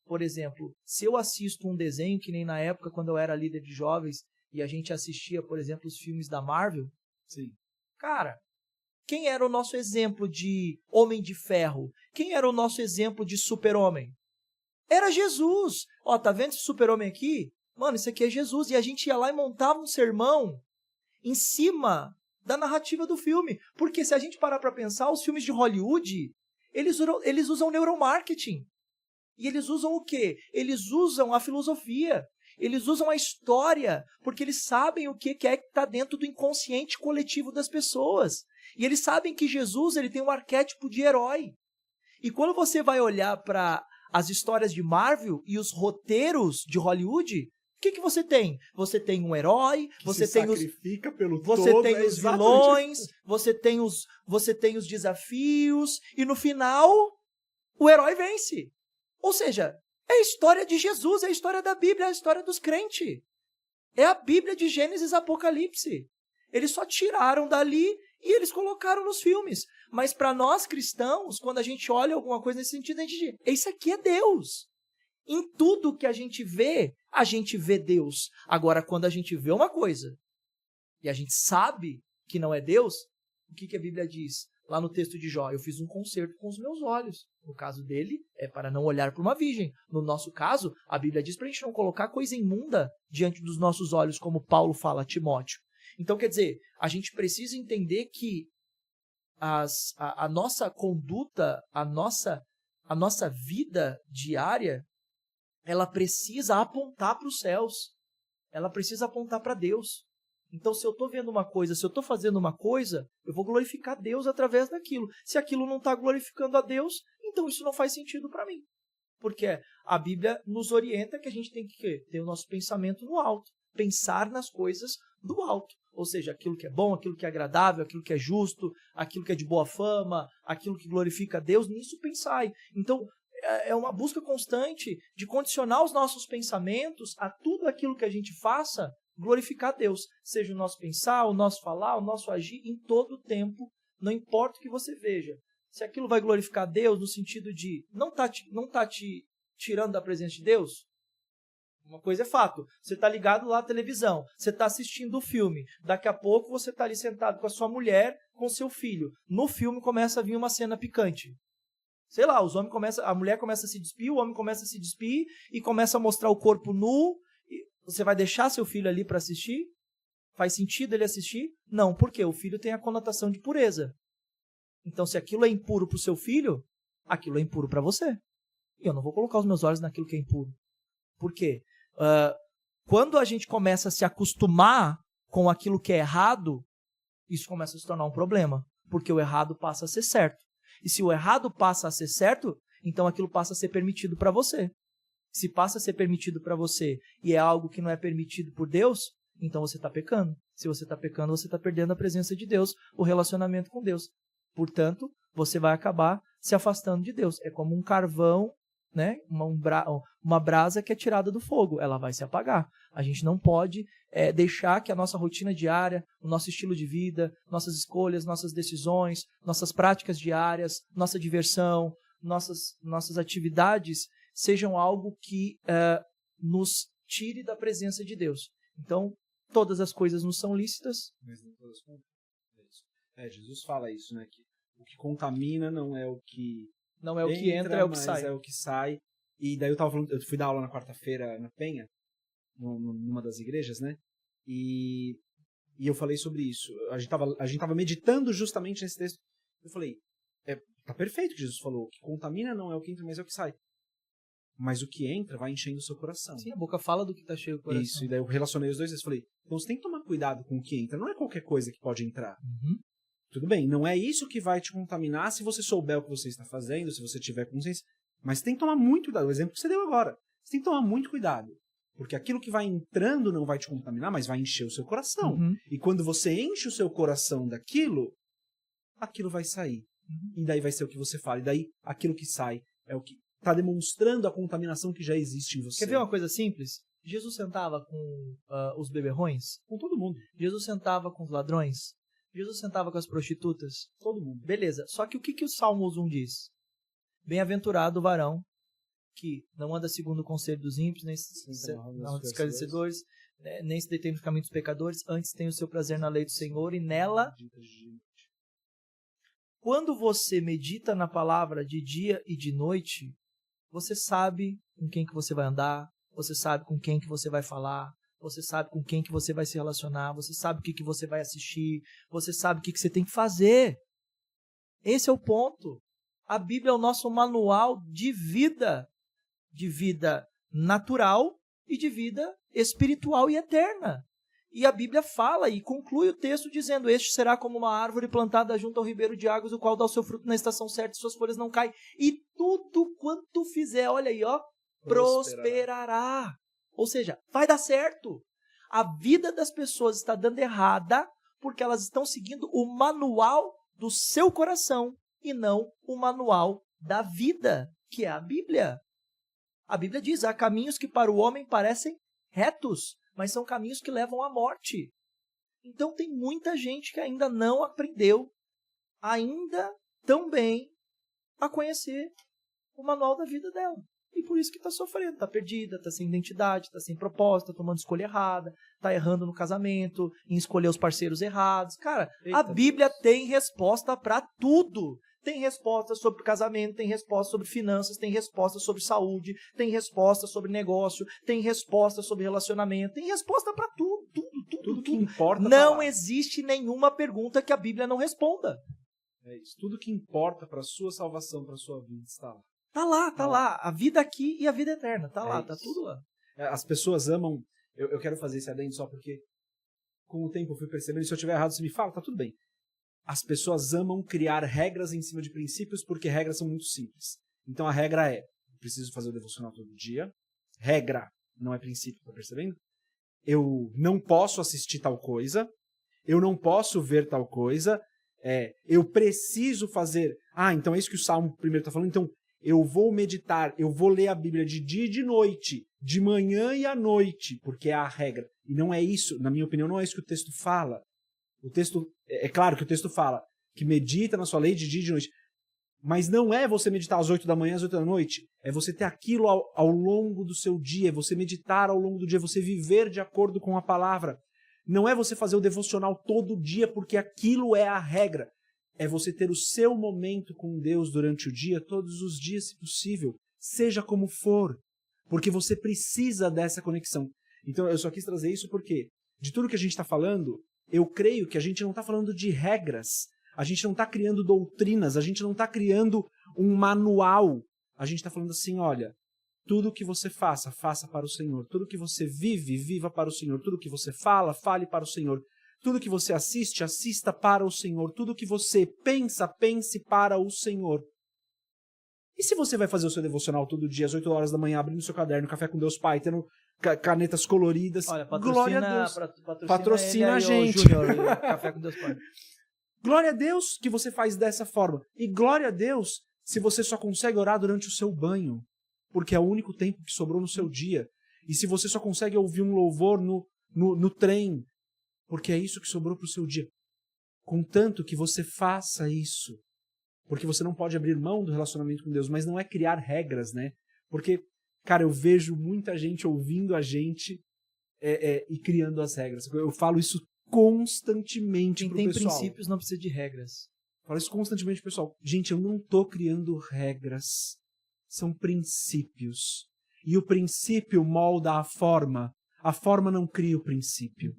por exemplo, se eu assisto um desenho, que nem na época quando eu era líder de jovens e a gente assistia, por exemplo, os filmes da Marvel. Sim. Cara, quem era o nosso exemplo de Homem de Ferro? Quem era o nosso exemplo de Super-Homem? Era Jesus. Ó, tá vendo esse Super-Homem aqui? Mano, isso aqui é Jesus. E a gente ia lá e montava um sermão em cima da narrativa do filme. Porque se a gente parar para pensar, os filmes de Hollywood, eles usam neuromarketing. E eles usam o quê? Eles usam a filosofia. Eles usam a história. Porque eles sabem o que é que está dentro do inconsciente coletivo das pessoas. E eles sabem que Jesus ele tem um arquétipo de herói. E quando você vai olhar para as histórias de Marvel e os roteiros de Hollywood, o que você tem? Você tem um herói, você tem os vilões, você tem os desafios, e no final o herói vence. Ou seja, é a história de Jesus, é a história da Bíblia, é a história dos crentes. É a Bíblia de Gênesis e Apocalipse. Eles só tiraram dali e eles colocaram nos filmes. Mas para nós cristãos, quando a gente olha alguma coisa nesse sentido, a gente diz, isso aqui é Deus. Em tudo que a gente vê Deus. Agora, quando a gente vê uma coisa e a gente sabe que não é Deus, o que a Bíblia diz? Lá no texto de Jó, eu fiz um concerto com os meus olhos. No caso dele, é para não olhar para uma virgem. No nosso caso, a Bíblia diz para a gente não colocar coisa imunda diante dos nossos olhos, como Paulo fala a Timóteo. Então, quer dizer, a gente precisa entender que a nossa conduta, a nossa vida diária, ela precisa apontar para os céus. ela precisa apontar para Deus. Então, se eu estou vendo uma coisa, se eu estou fazendo uma coisa, eu vou glorificar Deus através daquilo. Se aquilo não está glorificando a Deus, então isso não faz sentido para mim. Porque a Bíblia nos orienta que a gente tem que ter o nosso pensamento no alto. Pensar nas coisas do alto. Ou seja, aquilo que é bom, aquilo que é agradável, aquilo que é justo, aquilo que é de boa fama, aquilo que glorifica a Deus, nisso pensai. Então, é uma busca constante de condicionar os nossos pensamentos a tudo aquilo que a gente faça glorificar a Deus. Seja o nosso pensar, o nosso falar, o nosso agir, em todo o tempo, não importa o que você veja. Se aquilo vai glorificar a Deus no sentido de não tá te tirando da presença de Deus, uma coisa é fato. Você está ligado lá à televisão, você está assistindo o filme, daqui a pouco você está ali sentado com a sua mulher, com seu filho. No filme começa a vir uma cena picante. Sei lá, a mulher começa a se despir, o homem começa a se despir e começa a mostrar o corpo nu. Você vai deixar seu filho ali para assistir? Faz sentido ele assistir? Não, porque o filho tem a conotação de pureza. Então, se aquilo é impuro para o seu filho, aquilo é impuro para você. E eu não vou colocar os meus olhos naquilo que é impuro. Por quê? Quando a gente começa a se acostumar com aquilo que é errado, isso começa a se tornar um problema. Porque o errado passa a ser certo. E se o errado passa a ser certo, então aquilo passa a ser permitido para você. Se passa a ser permitido para você e é algo que não é permitido por Deus, então você está pecando. Se você está pecando, você está perdendo a presença de Deus, o relacionamento com Deus. Portanto, você vai acabar se afastando de Deus. É como um carvão, né? Uma brasa que é tirada do fogo. Ela vai se apagar. A gente não pode deixar que a nossa rotina diária, o nosso estilo de vida, nossas escolhas, nossas decisões, nossas práticas diárias, nossa diversão, nossas atividades sejam algo que nos tire da presença de Deus. Então, todas as coisas nos são lícitas. Mas nem todas contam. Jesus fala isso, né? Que o que contamina não é o que não é o que entra, é o que sai. É o que sai. E daí eu fui dar aula na quarta-feira na Penha, numa das igrejas, né? E eu falei sobre isso. A gente tava meditando justamente nesse texto. Eu falei, tá perfeito o que Jesus falou. O que contamina não é o que entra, mas é o que sai. Mas o que entra vai enchendo o seu coração. Sim, a boca fala do que está cheio do coração. Isso, e daí eu relacionei os dois e falei, então você tem que tomar cuidado com o que entra. Não é qualquer coisa que pode entrar. Uhum. Tudo bem, não é isso que vai te contaminar se você souber o que você está fazendo, se você tiver consciência. Mas você tem que tomar muito cuidado. O exemplo que você deu agora. Você tem que tomar muito cuidado. Porque aquilo que vai entrando não vai te contaminar, mas vai encher o seu coração. Uhum. E quando você enche o seu coração daquilo, aquilo vai sair. Uhum. E daí vai ser o que você fala. E daí aquilo que sai é o que está demonstrando a contaminação que já existe em você. Quer ver uma coisa simples? Jesus sentava com os beberrões? Com todo mundo. Jesus sentava com os ladrões? Jesus sentava com as prostitutas? Todo mundo. Beleza. Só que o que o Salmos 1 diz? Bem-aventurado o varão que não anda segundo o conselho dos ímpios, nem dos escarnecedores, nem se detém no caminho dos pecadores, antes tem o seu prazer na lei do Senhor e nela... Quando você medita na palavra de dia e de noite, você sabe com quem que você vai andar, você sabe com quem que você vai falar, você sabe com quem que você vai se relacionar, você sabe o que você vai assistir, você sabe o que você tem que fazer. Esse é o ponto. A Bíblia é o nosso manual de vida natural e de vida espiritual e eterna. E a Bíblia fala e conclui o texto dizendo: este será como uma árvore plantada junto ao ribeiro de águas, o qual dá o seu fruto na estação certa e suas folhas não caem. E tudo quanto fizer, olha aí, prosperará. Ou seja, vai dar certo. A vida das pessoas está dando errada porque elas estão seguindo o manual do seu coração e não o manual da vida, que é a Bíblia. A Bíblia diz: há caminhos que para o homem parecem retos, mas são caminhos que levam à morte. Então tem muita gente que ainda não aprendeu ainda tão bem a conhecer o manual da vida dela. E por isso que está sofrendo, está perdida, está sem identidade, está sem propósito, está tomando escolha errada, está errando no casamento, em escolher os parceiros errados. Cara, a Bíblia tem resposta para tudo. Tem resposta sobre casamento, tem resposta sobre finanças, tem resposta sobre saúde, tem resposta sobre negócio, tem resposta sobre relacionamento, tem resposta para tudo, tudo que importa. Não existe nenhuma pergunta que a Bíblia não responda. É isso. Tudo que importa para a sua salvação, para a sua vida, está lá. Tá lá. A vida aqui e a vida eterna. Tá lá, tá tudo lá. As pessoas amam eu quero fazer esse adendo só porque com o tempo eu fui percebendo, e se eu estiver errado você me fala, tá tudo bem. As pessoas amam criar regras em cima de princípios porque regras são muito simples. Então a regra é, eu preciso fazer o devocional todo dia. Regra não é princípio, tá percebendo? Eu não posso assistir tal coisa, eu não posso ver tal coisa, eu preciso fazer... então é isso que o Salmo primeiro está falando, então eu vou meditar, eu vou ler a Bíblia de dia e de noite, de manhã e à noite, porque é a regra. E não é isso, na minha opinião, não é isso que o texto fala. O texto, é claro que o texto fala que medita na sua lei de dia e de noite, mas não é você meditar às 8 da manhã, às 8 da noite, é você ter aquilo ao longo do seu dia, é você meditar ao longo do dia, é você viver de acordo com a palavra. Não é você fazer o devocional todo dia, porque aquilo é a regra. É você ter o seu momento com Deus durante o dia, todos os dias, se possível, seja como for, porque você precisa dessa conexão. Então eu só quis trazer isso porque, de tudo que a gente está falando, eu creio que a gente não está falando de regras, a gente não está criando doutrinas, a gente não está criando um manual. A gente está falando assim, olha, tudo que você faça, faça para o Senhor. Tudo que você vive, viva para o Senhor. Tudo que você fala, fale para o Senhor. Tudo que você assiste, assista para o Senhor. Tudo que você pensa, pense para o Senhor. E se você vai fazer o seu devocional todo dia, às 8 horas da manhã, abrindo seu caderno, Café com Deus Pai, tendo canetas coloridas, olha, glória a Deus. Patrocina a gente. Júnior, Café com Deus Pai. Glória a Deus que você faz dessa forma. E glória a Deus se você só consegue orar durante o seu banho, porque é o único tempo que sobrou no seu dia. E se você só consegue ouvir um louvor no trem, porque é isso que sobrou para o seu dia. Contanto que você faça isso. Porque você não pode abrir mão do relacionamento com Deus, mas não é criar regras, né? Porque, cara, eu vejo muita gente ouvindo a gente e criando as regras. Eu falo isso constantemente pro pessoal. Quem tem princípios não precisa de regras. Eu falo isso constantemente pro pessoal. Gente, eu não tô criando regras. São princípios. E o princípio molda a forma não cria o princípio.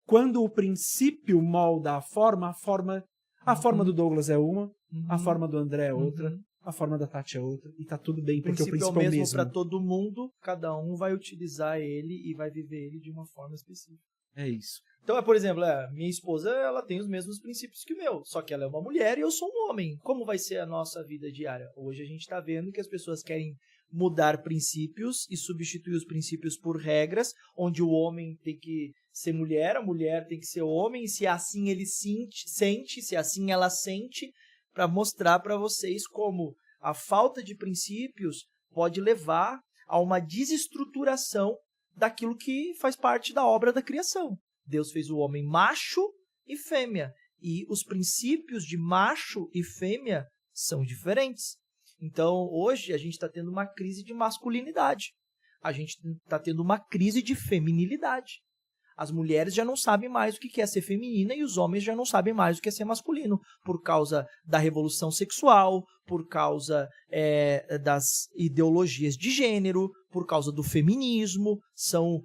Quando o princípio molda a forma do Douglas é uma, a forma do André é outra, a forma da Tati é outra, e tá tudo bem, porque o princípio é o mesmo para todo mundo, cada um vai utilizar ele e vai viver ele de uma forma específica. É isso. Então, por exemplo, minha esposa, ela tem os mesmos princípios que o meu, só que ela é uma mulher e eu sou um homem. Como vai ser a nossa vida diária? Hoje a gente está vendo que as pessoas querem mudar princípios e substituir os princípios por regras, onde o homem tem que ser mulher, a mulher tem que ser homem, e se assim ele sente, se assim ela sente, para mostrar para vocês como a falta de princípios pode levar a uma desestruturação daquilo que faz parte da obra da criação. Deus fez o homem macho e fêmea, e os princípios de macho e fêmea são diferentes. Então, hoje, a gente está tendo uma crise de masculinidade. A gente está tendo uma crise de feminilidade. As mulheres já não sabem mais o que é ser feminina e os homens já não sabem mais o que é ser masculino, por causa da revolução sexual, por causa das ideologias de gênero, por causa do feminismo. São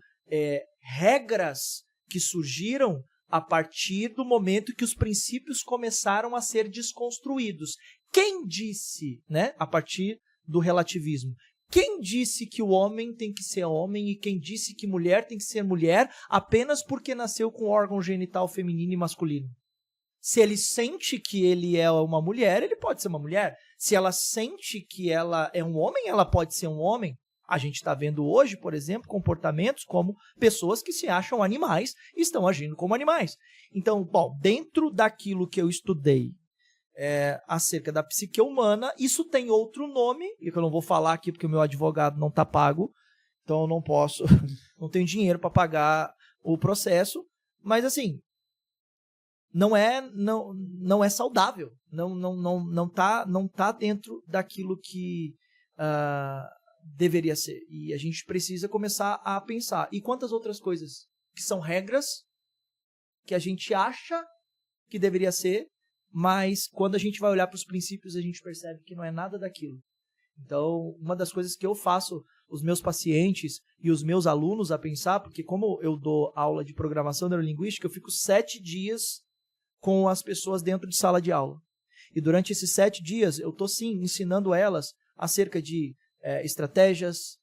regras que surgiram a partir do momento que os princípios começaram a ser desconstruídos. Quem disse, né, a partir do relativismo, quem disse que o homem tem que ser homem e quem disse que mulher tem que ser mulher apenas porque nasceu com órgão genital feminino e masculino? Se ele sente que ele é uma mulher, ele pode ser uma mulher. Se ela sente que ela é um homem, ela pode ser um homem. A gente está vendo hoje, por exemplo, comportamentos como pessoas que se acham animais e estão agindo como animais. Então, bom, dentro daquilo que eu estudei acerca da psique humana, isso tem outro nome, e que eu não vou falar aqui porque o meu advogado não está pago, então eu não posso, não tenho dinheiro para pagar o processo, mas assim, não é saudável, não tá dentro daquilo que deveria ser, e a gente precisa começar a pensar. E quantas outras coisas que são regras que a gente acha que deveria ser, mas quando a gente vai olhar para os princípios, a gente percebe que não é nada daquilo. Então, uma das coisas que eu faço os meus pacientes e os meus alunos a pensar, porque como eu dou aula de programação neurolinguística, eu fico 7 dias com as pessoas dentro de sala de aula. E durante esses 7 dias, eu estou sim ensinando elas acerca de estratégias,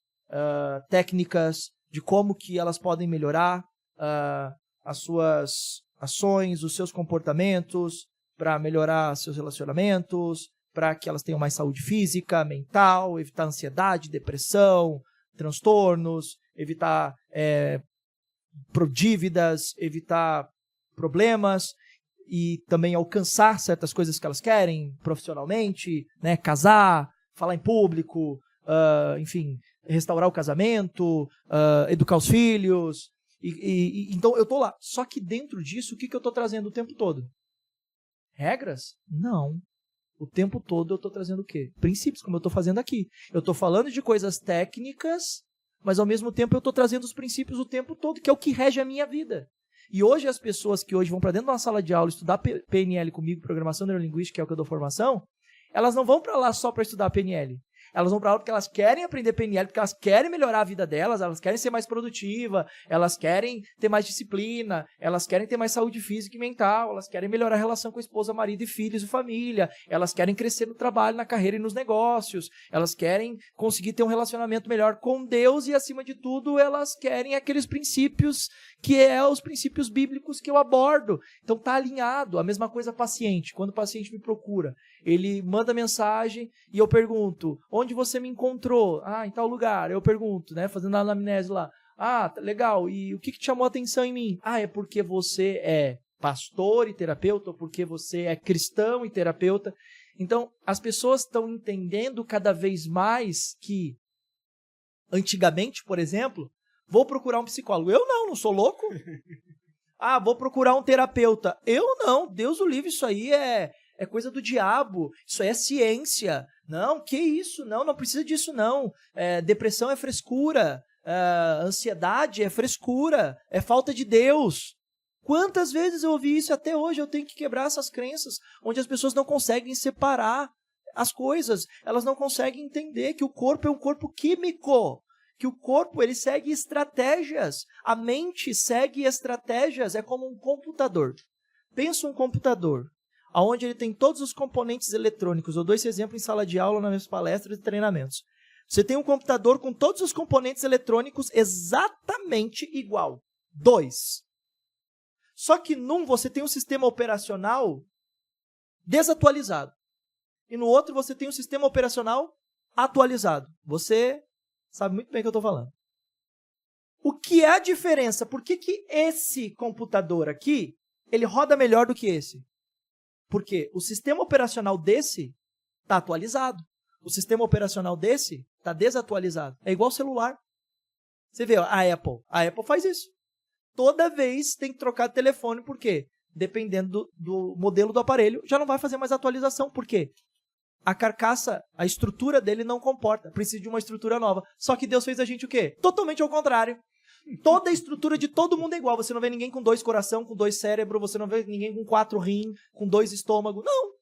técnicas, de como que elas podem melhorar as suas ações, os seus comportamentos, para melhorar seus relacionamentos, para que elas tenham mais saúde física, mental, evitar ansiedade, depressão, transtornos, evitar dívidas, evitar problemas e também alcançar certas coisas que elas querem profissionalmente, né? Casar, falar em público, enfim, restaurar o casamento, educar os filhos. Então eu tô lá. Só que dentro disso, o que eu tô trazendo o tempo todo? Regras? Não. O tempo todo eu tô trazendo o quê? Princípios, como eu tô fazendo aqui. Eu tô falando de coisas técnicas, mas ao mesmo tempo eu tô trazendo os princípios o tempo todo, que é o que rege a minha vida. E hoje as pessoas que hoje vão para dentro de uma sala de aula estudar PNL comigo, Programação Neurolinguística, que é o que eu dou formação, elas não vão para lá só para estudar PNL. Elas vão para lá porque elas querem aprender PNL, porque elas querem melhorar a vida delas, elas querem ser mais produtivas, elas querem ter mais disciplina, elas querem ter mais saúde física e mental, elas querem melhorar a relação com a esposa, marido e filhos e família, elas querem crescer no trabalho, na carreira e nos negócios, elas querem conseguir ter um relacionamento melhor com Deus e, acima de tudo, elas querem aqueles princípios que é os princípios bíblicos que eu abordo. Então tá alinhado. A mesma coisa paciente. Quando o paciente me procura, ele manda mensagem e eu pergunto, onde você me encontrou? Em tal lugar. Eu pergunto, né, fazendo a anamnese lá. Legal. E o que te chamou a atenção em mim? É porque você é pastor e terapeuta, ou porque você é cristão e terapeuta. Então, as pessoas estão entendendo cada vez mais que, antigamente, por exemplo, vou procurar um psicólogo. Eu não sou louco. Vou procurar um terapeuta. Eu não, Deus o livre, isso aí é coisa do diabo, isso aí é ciência. Não, que isso? Não precisa disso não. Depressão é frescura, ansiedade é frescura, é falta de Deus. Quantas vezes eu ouvi isso até hoje? Eu tenho que quebrar essas crenças, onde as pessoas não conseguem separar as coisas, elas não conseguem entender que o corpo é um corpo químico, que o corpo ele segue estratégias, a mente segue estratégias, é como um computador. Pensa um computador, onde ele tem todos os componentes eletrônicos. Eu dou esse exemplo em sala de aula, nas minhas palestras e treinamentos. Você tem um computador com todos os componentes eletrônicos exatamente igual. 2. Só que num você tem um sistema operacional desatualizado. E no outro você tem um sistema operacional atualizado. Você sabe muito bem o que eu estou falando. O que é a diferença? Por que esse computador aqui, ele roda melhor do que esse? Porque o sistema operacional desse está atualizado. O sistema operacional desse está desatualizado. É igual celular. Você vê, a Apple faz isso. Toda vez tem que trocar de telefone, por quê? Dependendo do modelo do aparelho, já não vai fazer mais atualização. Por quê? A carcaça, a estrutura dele não comporta. Precisa de uma estrutura nova. Só que Deus fez a gente o quê? Totalmente ao contrário. Toda a estrutura de todo mundo é igual. Você não vê ninguém com 2 coração, com 2 cérebros, você não vê ninguém com 4 rins, com 2 estômagos. Não.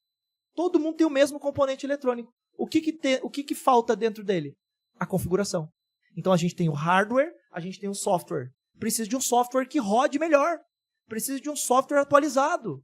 Todo mundo tem o mesmo componente eletrônico. O que falta dentro dele? A configuração. Então a gente tem o hardware, a gente tem o software. Precisa de um software que rode melhor. Precisa de um software atualizado.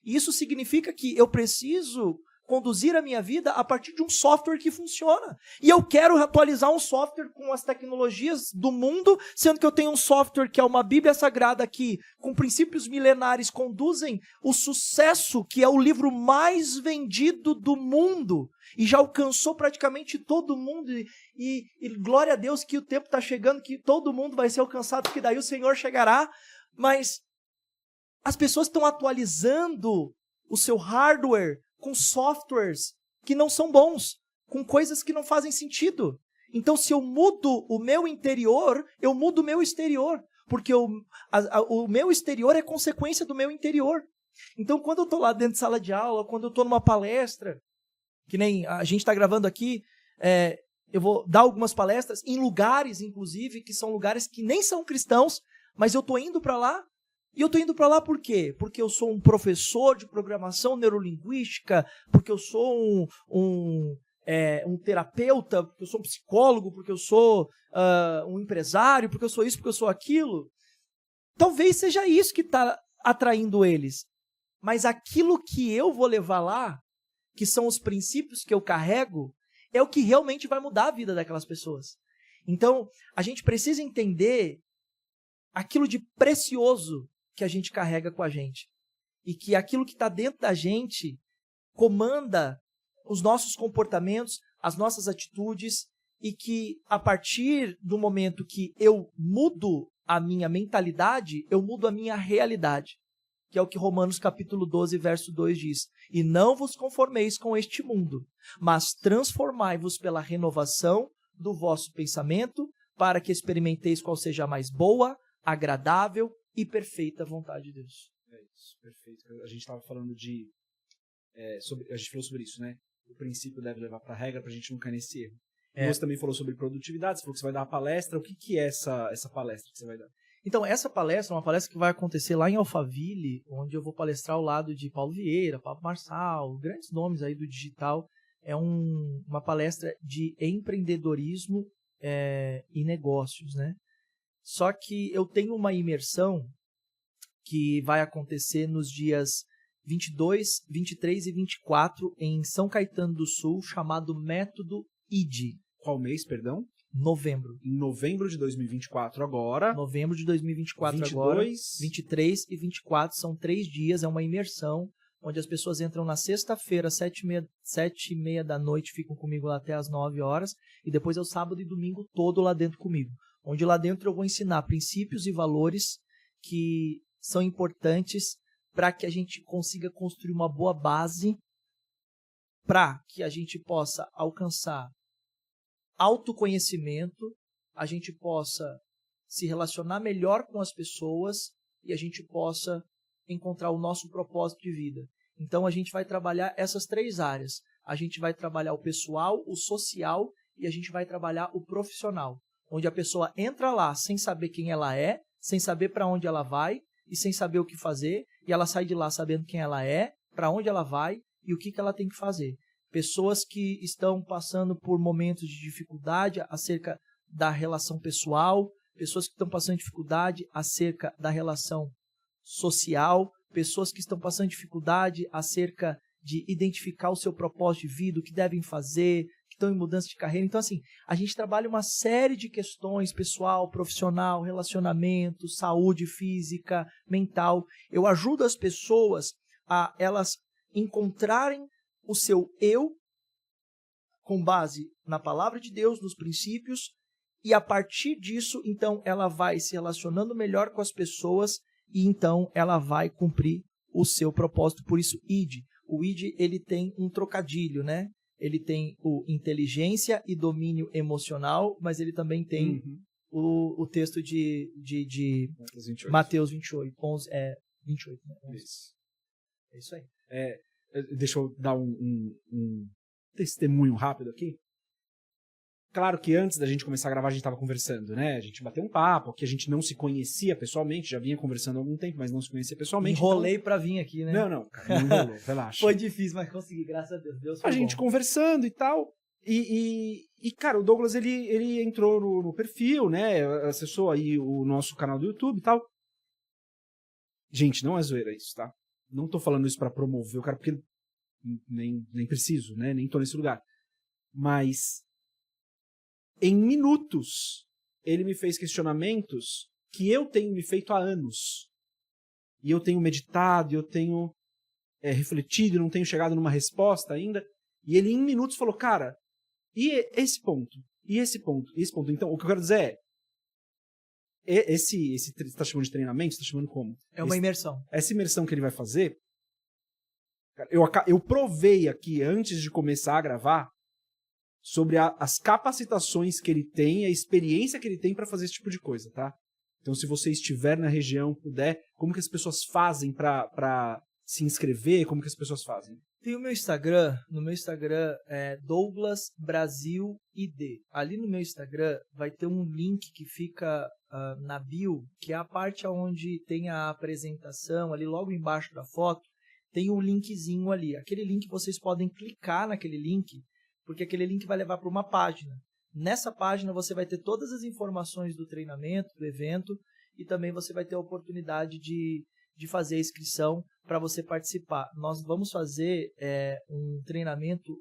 Isso significa que eu preciso conduzir a minha vida a partir de um software que funciona. E eu quero atualizar um software com as tecnologias do mundo, sendo que eu tenho um software que é uma Bíblia Sagrada que, com princípios milenares, conduzem o sucesso, que é o livro mais vendido do mundo, e já alcançou praticamente todo mundo, e glória a Deus que o tempo está chegando, que todo mundo vai ser alcançado, que daí o Senhor chegará, mas as pessoas estão atualizando o seu hardware com softwares que não são bons, com coisas que não fazem sentido. Então, se eu mudo o meu interior, eu mudo o meu exterior, porque o meu exterior é consequência do meu interior. Então, quando eu estou lá dentro de sala de aula, quando eu estou numa palestra, que nem a gente está gravando aqui, eu vou dar algumas palestras em lugares, inclusive, que são lugares que nem são cristãos, mas eu estou indo para lá. E eu estou indo para lá por quê? Porque eu sou um professor de programação neurolinguística, porque eu sou um terapeuta, porque eu sou um psicólogo, porque eu sou um empresário, porque eu sou isso, porque eu sou aquilo. Talvez seja isso que está atraindo eles. Mas aquilo que eu vou levar lá, que são os princípios que eu carrego, é o que realmente vai mudar a vida daquelas pessoas. Então, a gente precisa entender aquilo de precioso que a gente carrega com a gente. E que aquilo que está dentro da gente comanda os nossos comportamentos, as nossas atitudes, e que a partir do momento que eu mudo a minha mentalidade, eu mudo a minha realidade. Que é o que Romanos capítulo 12, verso 2 diz. E não vos conformeis com este mundo, mas transformai-vos pela renovação do vosso pensamento, para que experimenteis qual seja a mais boa, agradável e perfeita vontade de Deus. É isso, perfeito. A gente estava falando a gente falou sobre isso, né? O princípio deve levar para a regra para a gente não cair nesse erro. E você também falou sobre produtividade, você falou que você vai dar uma palestra. O que é essa palestra que você vai dar? Então, essa palestra é uma palestra que vai acontecer lá em Alphaville, onde eu vou palestrar ao lado de Paulo Vieira, Pablo Marçal, grandes nomes aí do digital. É uma palestra de empreendedorismo e negócios, né? Só que eu tenho uma imersão que vai acontecer nos dias 22, 23 e 24 em São Caetano do Sul, chamado Método ID. Qual mês, perdão? Novembro. Em novembro de 2024 agora. Novembro de 2024 22... agora. 23 e 24 são 3 dias, é uma imersão, onde as pessoas entram na sexta-feira, 7h30 da noite, ficam comigo lá até as 9 horas, e depois é o sábado e domingo todo lá dentro comigo. Onde lá dentro eu vou ensinar princípios e valores que são importantes para que a gente consiga construir uma boa base para que a gente possa alcançar autoconhecimento, a gente possa se relacionar melhor com as pessoas e a gente possa encontrar o nosso propósito de vida. Então, a gente vai trabalhar essas 3 áreas. A gente vai trabalhar o pessoal, o social e a gente vai trabalhar o profissional, onde a pessoa entra lá sem saber quem ela é, sem saber para onde ela vai e sem saber o que fazer, e ela sai de lá sabendo quem ela é, para onde ela vai e o que ela tem que fazer. Pessoas que estão passando por momentos de dificuldade acerca da relação pessoal, pessoas que estão passando dificuldade acerca da relação social, pessoas que estão passando dificuldade acerca de identificar o seu propósito de vida, o que devem fazer, que estão em mudança de carreira. Então, assim, a gente trabalha uma série de questões pessoal, profissional, relacionamento, saúde física, mental. Eu ajudo as pessoas a elas encontrarem o seu eu com base na palavra de Deus, nos princípios, e a partir disso, então, ela vai se relacionando melhor com as pessoas e então ela vai cumprir o seu propósito. Por isso, ID. O ID, ele tem um trocadilho, né? Ele tem o inteligência e domínio emocional, mas ele também tem o texto de Mateus 28, 11, 28, né? 11. É isso aí. Deixa eu dar um testemunho rápido aqui. Claro que antes da gente começar a gravar, a gente estava conversando, né? A gente bateu um papo, que a gente não se conhecia pessoalmente, já vinha conversando há algum tempo, mas não se conhecia pessoalmente. Enrolei então... para vir aqui, né? Não, cara, não enrolou, relaxa. Foi difícil, mas consegui, graças a Deus. Deus foi a gente bom. Conversando e tal, e cara, o Douglas, ele entrou no perfil, né? Acessou aí o nosso canal do YouTube e tal. Gente, não é zoeira isso, tá? Não tô falando isso para promover o cara, porque nem preciso, né? Nem tô nesse lugar. Mas em minutos ele me fez questionamentos que eu tenho me feito há anos. E eu tenho meditado, eu tenho refletido, não tenho chegado numa resposta ainda. E ele em minutos falou, cara, e esse ponto? E esse ponto? E esse ponto? Então, o que eu quero dizer esse você está chamando de treinamento? Você está chamando como? É uma imersão. Essa imersão que ele vai fazer, eu provei aqui, antes de começar a gravar, sobre as capacitações que ele tem, a experiência que ele tem para fazer esse tipo de coisa, tá? Então, se você estiver na região, puder, como que as pessoas fazem para se inscrever? Como que as pessoas fazem? Tem o meu Instagram, no meu Instagram é Douglas Brasil ID. Ali no meu Instagram vai ter um link que fica na bio, que é a parte onde tem a apresentação, ali logo embaixo da foto, tem um linkzinho ali. Aquele link vocês podem clicar naquele link, porque aquele link vai levar para uma página. Nessa página você vai ter todas as informações do treinamento, do evento, e também você vai ter a oportunidade de fazer a inscrição para você participar. Nós vamos fazer um treinamento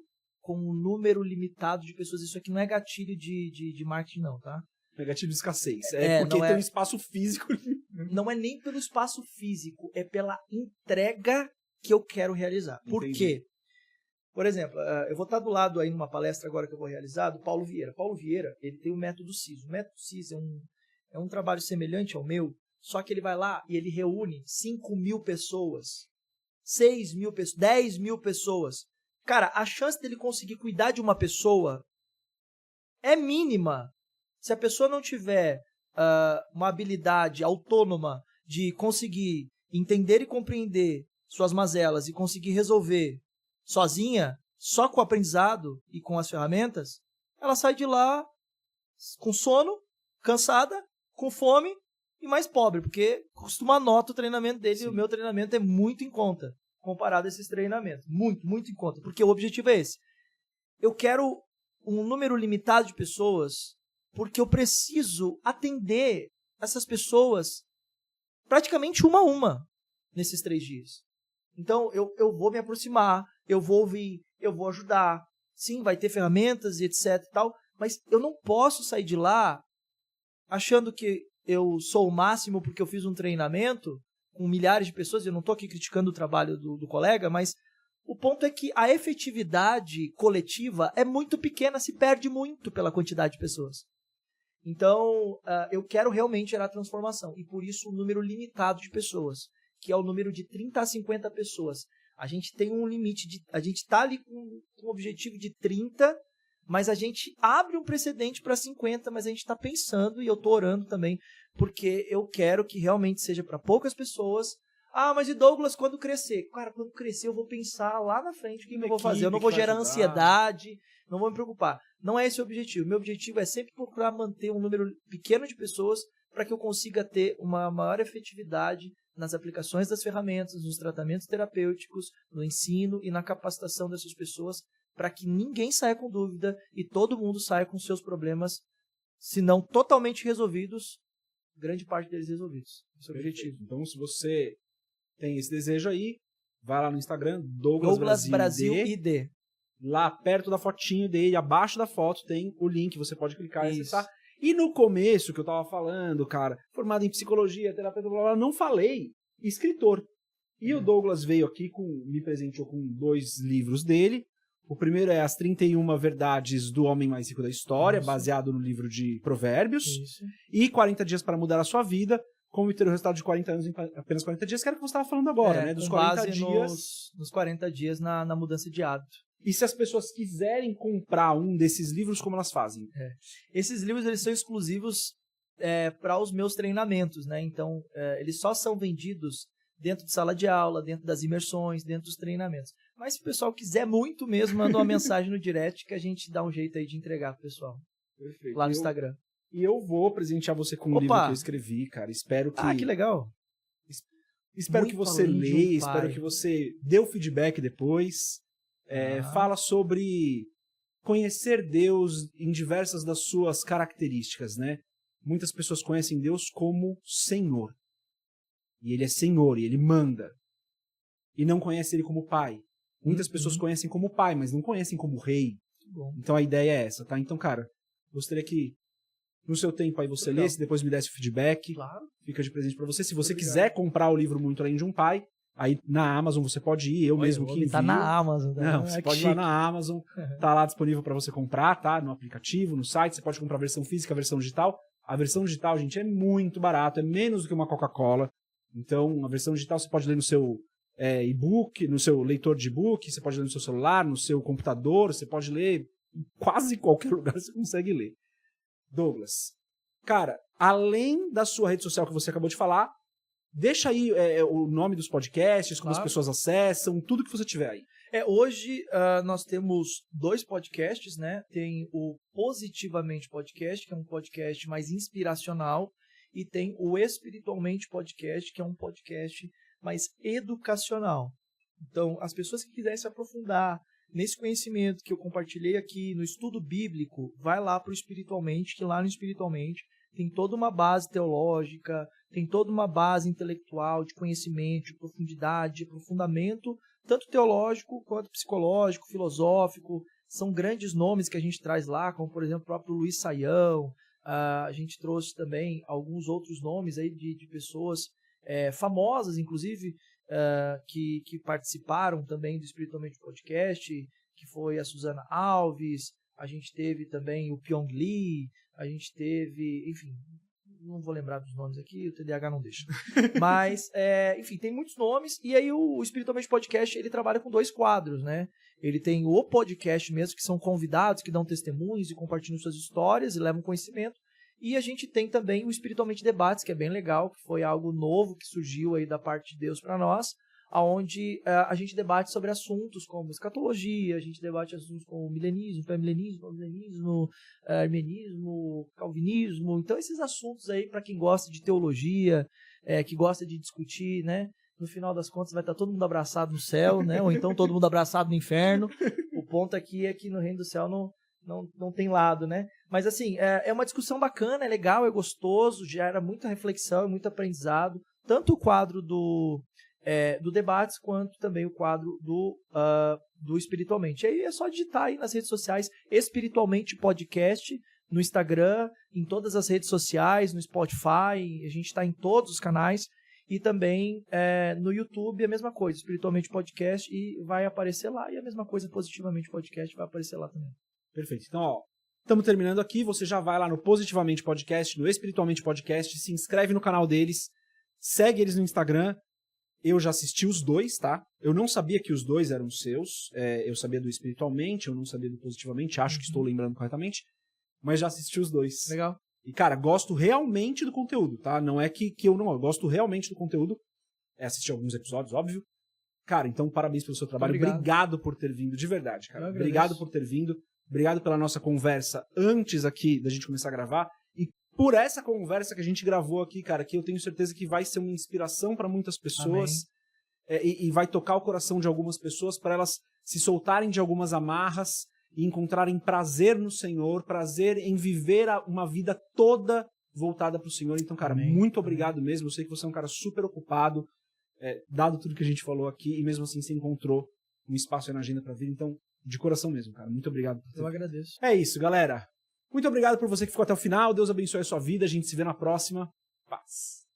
com um número limitado de pessoas. Isso aqui não é gatilho de marketing, não, tá? Negativo de escassez. Porque não tem um espaço físico. Não é nem pelo espaço físico, é pela entrega que eu quero realizar. Por quê? Por exemplo, eu vou estar do lado aí numa palestra agora que eu vou realizar do Paulo Vieira. Paulo Vieira, ele tem o método CIS. O método CIS é um trabalho semelhante ao meu, só que ele vai lá e ele reúne 5.000 pessoas, 6.000 pessoas, 10.000 pessoas. Cara, a chance dele conseguir cuidar de uma pessoa é mínima. Se a pessoa não tiver uma habilidade autônoma de conseguir entender e compreender suas mazelas e conseguir resolver sozinha, só com o aprendizado e com as ferramentas, ela sai de lá com sono, cansada, com fome e mais pobre, porque costuma nota o treinamento dele. Sim. E o meu treinamento é muito em conta comparado a esses treinamentos. Muito, muito em conta, porque o objetivo é esse. Eu quero um número limitado de pessoas porque eu preciso atender essas pessoas praticamente uma a uma nesses 3 dias. Então, eu vou me aproximar, eu vou ouvir, eu vou ajudar. Sim, vai ter ferramentas e etc e tal, mas eu não posso sair de lá achando que eu sou o máximo porque eu fiz um treinamento com milhares de pessoas. Eu não estou aqui criticando o trabalho do colega, mas o ponto é que a efetividade coletiva é muito pequena, se perde muito pela quantidade de pessoas. Então, eu quero realmente gerar transformação. E por isso, um número limitado de pessoas, que é o número de 30 a 50 pessoas. A gente tem um limite, a gente está ali com um objetivo de 30, mas a gente abre um precedente para 50, mas a gente está pensando, e eu estou orando também, porque eu quero que realmente seja para poucas pessoas. Ah, mas e Douglas, quando crescer? Cara, quando crescer eu vou pensar lá na frente o que eu vou fazer. Eu não vou gerar ansiedade, não vou me preocupar. Não é esse o objetivo. Meu objetivo é sempre procurar manter um número pequeno de pessoas para que eu consiga ter uma maior efetividade nas aplicações das ferramentas, nos tratamentos terapêuticos, no ensino e na capacitação dessas pessoas, para que ninguém saia com dúvida e todo mundo saia com seus problemas, se não totalmente resolvidos, grande parte deles resolvidos. Esse é o objetivo. Então, se você tem esse desejo aí, vai lá no Instagram, Douglas Brasil ID. Lá perto da fotinho dele, abaixo da foto, tem o link, você pode clicar e acessar. E no começo, que eu tava falando, cara, formado em psicologia, terapeuta, blá, blá, não falei escritor. E o Douglas veio aqui, me presenteou com 2 livros dele. O primeiro é As 31 Verdades do Homem Mais Rico da História, baseado no livro de Provérbios. Isso. E 40 Dias para Mudar a Sua Vida, como ter o resultado de 40 anos em apenas 40 dias, que era o que você estava falando agora, né? Dos 40 dias. Nos 40 dias na mudança de hábito. E se as pessoas quiserem comprar um desses livros, como elas fazem? Esses livros eles são exclusivos para os meus treinamentos, né? Então, eles só são vendidos dentro de sala de aula, dentro das imersões, dentro dos treinamentos. Mas se o pessoal quiser muito mesmo, manda uma mensagem no direct que a gente dá um jeito aí de entregar pro pessoal. Perfeito. Lá no Instagram. E eu vou presentear você com um livro que eu escrevi, cara. Espero que... Ah, que legal. Espero que você leia, espero que você dê o feedback depois. Fala sobre conhecer Deus em diversas das suas características, né? Muitas pessoas conhecem Deus como Senhor. E Ele é Senhor, e Ele manda. E não conhecem Ele como Pai. Muitas pessoas conhecem como Pai, mas não conhecem como Rei. Então a ideia é essa, tá? Então, cara, gostaria que no seu tempo aí você lesse, depois me desse o feedback. Claro. Fica de presente pra você. Se você quiser comprar o livro Muito Além de um Pai, aí na Amazon você pode ir, eu mesmo que envio. Tá na Amazon. Tá? Não, você pode ir lá na Amazon, tá lá disponível para você comprar, tá? No aplicativo, no site, você pode comprar a versão física, a versão digital. A versão digital, gente, é muito barato, é menos do que uma Coca-Cola. Então, a versão digital você pode ler no seu e-book, no seu leitor de e-book, você pode ler no seu celular, no seu computador, você pode ler em quase qualquer lugar você consegue ler. Douglas, cara, além da sua rede social que você acabou de falar, deixa aí o nome dos podcasts, como as pessoas acessam, tudo que você tiver aí. Hoje nós temos 2 podcasts, né? Tem o Positivamente Podcast, que é um podcast mais inspiracional, e tem o Espiritualmente Podcast, que é um podcast mais educacional. Então, as pessoas que quiserem se aprofundar nesse conhecimento que eu compartilhei aqui, no estudo bíblico, vai lá para o Espiritualmente, que lá no Espiritualmente tem toda uma base teológica, tem toda uma base intelectual, de conhecimento, de profundidade, de aprofundamento, tanto teológico quanto psicológico, filosófico, São grandes nomes que a gente traz lá, como, por exemplo, o próprio Luiz Saião. A gente trouxe também alguns outros nomes aí de pessoas famosas, inclusive, que participaram também do Espiritualmente Podcast, que foi a Suzana Alves, a gente teve também o Pyong Lee, a gente teve, enfim, não vou lembrar dos nomes aqui, o TDAH não deixa. Mas, enfim, tem muitos nomes, e aí o Espiritualmente Podcast, ele trabalha com 2 quadros, né? Ele tem o podcast mesmo, que são convidados, que dão testemunhos e compartilham suas histórias e levam conhecimento. E a gente tem também o Espiritualmente Debates, que é bem legal, que foi algo novo que surgiu aí da parte de Deus para nós, onde a gente debate sobre assuntos como escatologia, a gente debate assuntos como milenismo, pré-milenismo, armenismo, calvinismo. Então, esses assuntos aí, para quem gosta de teologia, que gosta de discutir, né? No final das contas, vai estar todo mundo abraçado no céu, né? Ou então todo mundo abraçado no inferno. O ponto aqui é que no reino do céu não tem lado, né? Mas, assim, é uma discussão bacana, é legal, é gostoso, gera muita reflexão e muito aprendizado. Tanto o quadro do Debates, quanto também o quadro do Espiritualmente. E aí é só digitar aí nas redes sociais, Espiritualmente Podcast, no Instagram, em todas as redes sociais, no Spotify, a gente está em todos os canais, e também no YouTube a mesma coisa, Espiritualmente Podcast, e vai aparecer lá, e a mesma coisa, Positivamente Podcast, vai aparecer lá também. Perfeito. Então, ó, estamos terminando aqui, você já vai lá no Positivamente Podcast, no Espiritualmente Podcast, se inscreve no canal deles, segue eles no Instagram. Eu já assisti os 2, tá? Eu não sabia que os 2 eram seus. Eu sabia do Espiritualmente, eu não sabia do Positivamente. Acho que estou lembrando corretamente. Mas já assisti os 2. Legal. E, cara, gosto realmente do conteúdo, tá? Não é que eu não... Eu gosto realmente do conteúdo. Assisti alguns episódios, óbvio. Cara, então parabéns pelo seu trabalho. Obrigado por ter vindo, de verdade, cara. Obrigado por ter vindo. Obrigado pela nossa conversa antes aqui da gente começar a gravar. E por essa conversa que a gente gravou aqui, cara, que eu tenho certeza que vai ser uma inspiração para muitas pessoas e vai tocar o coração de algumas pessoas para elas se soltarem de algumas amarras e encontrarem prazer no Senhor, prazer em viver uma vida toda voltada para o Senhor. Então, cara, muito obrigado mesmo. Eu sei que você é um cara super ocupado, dado tudo que a gente falou aqui, e mesmo assim você encontrou um espaço aí na agenda para vir. Então, de coração mesmo, cara. Muito obrigado. Eu agradeço. É isso, galera. Muito obrigado por você que ficou até o final. Deus abençoe a sua vida. A gente se vê na próxima. Paz.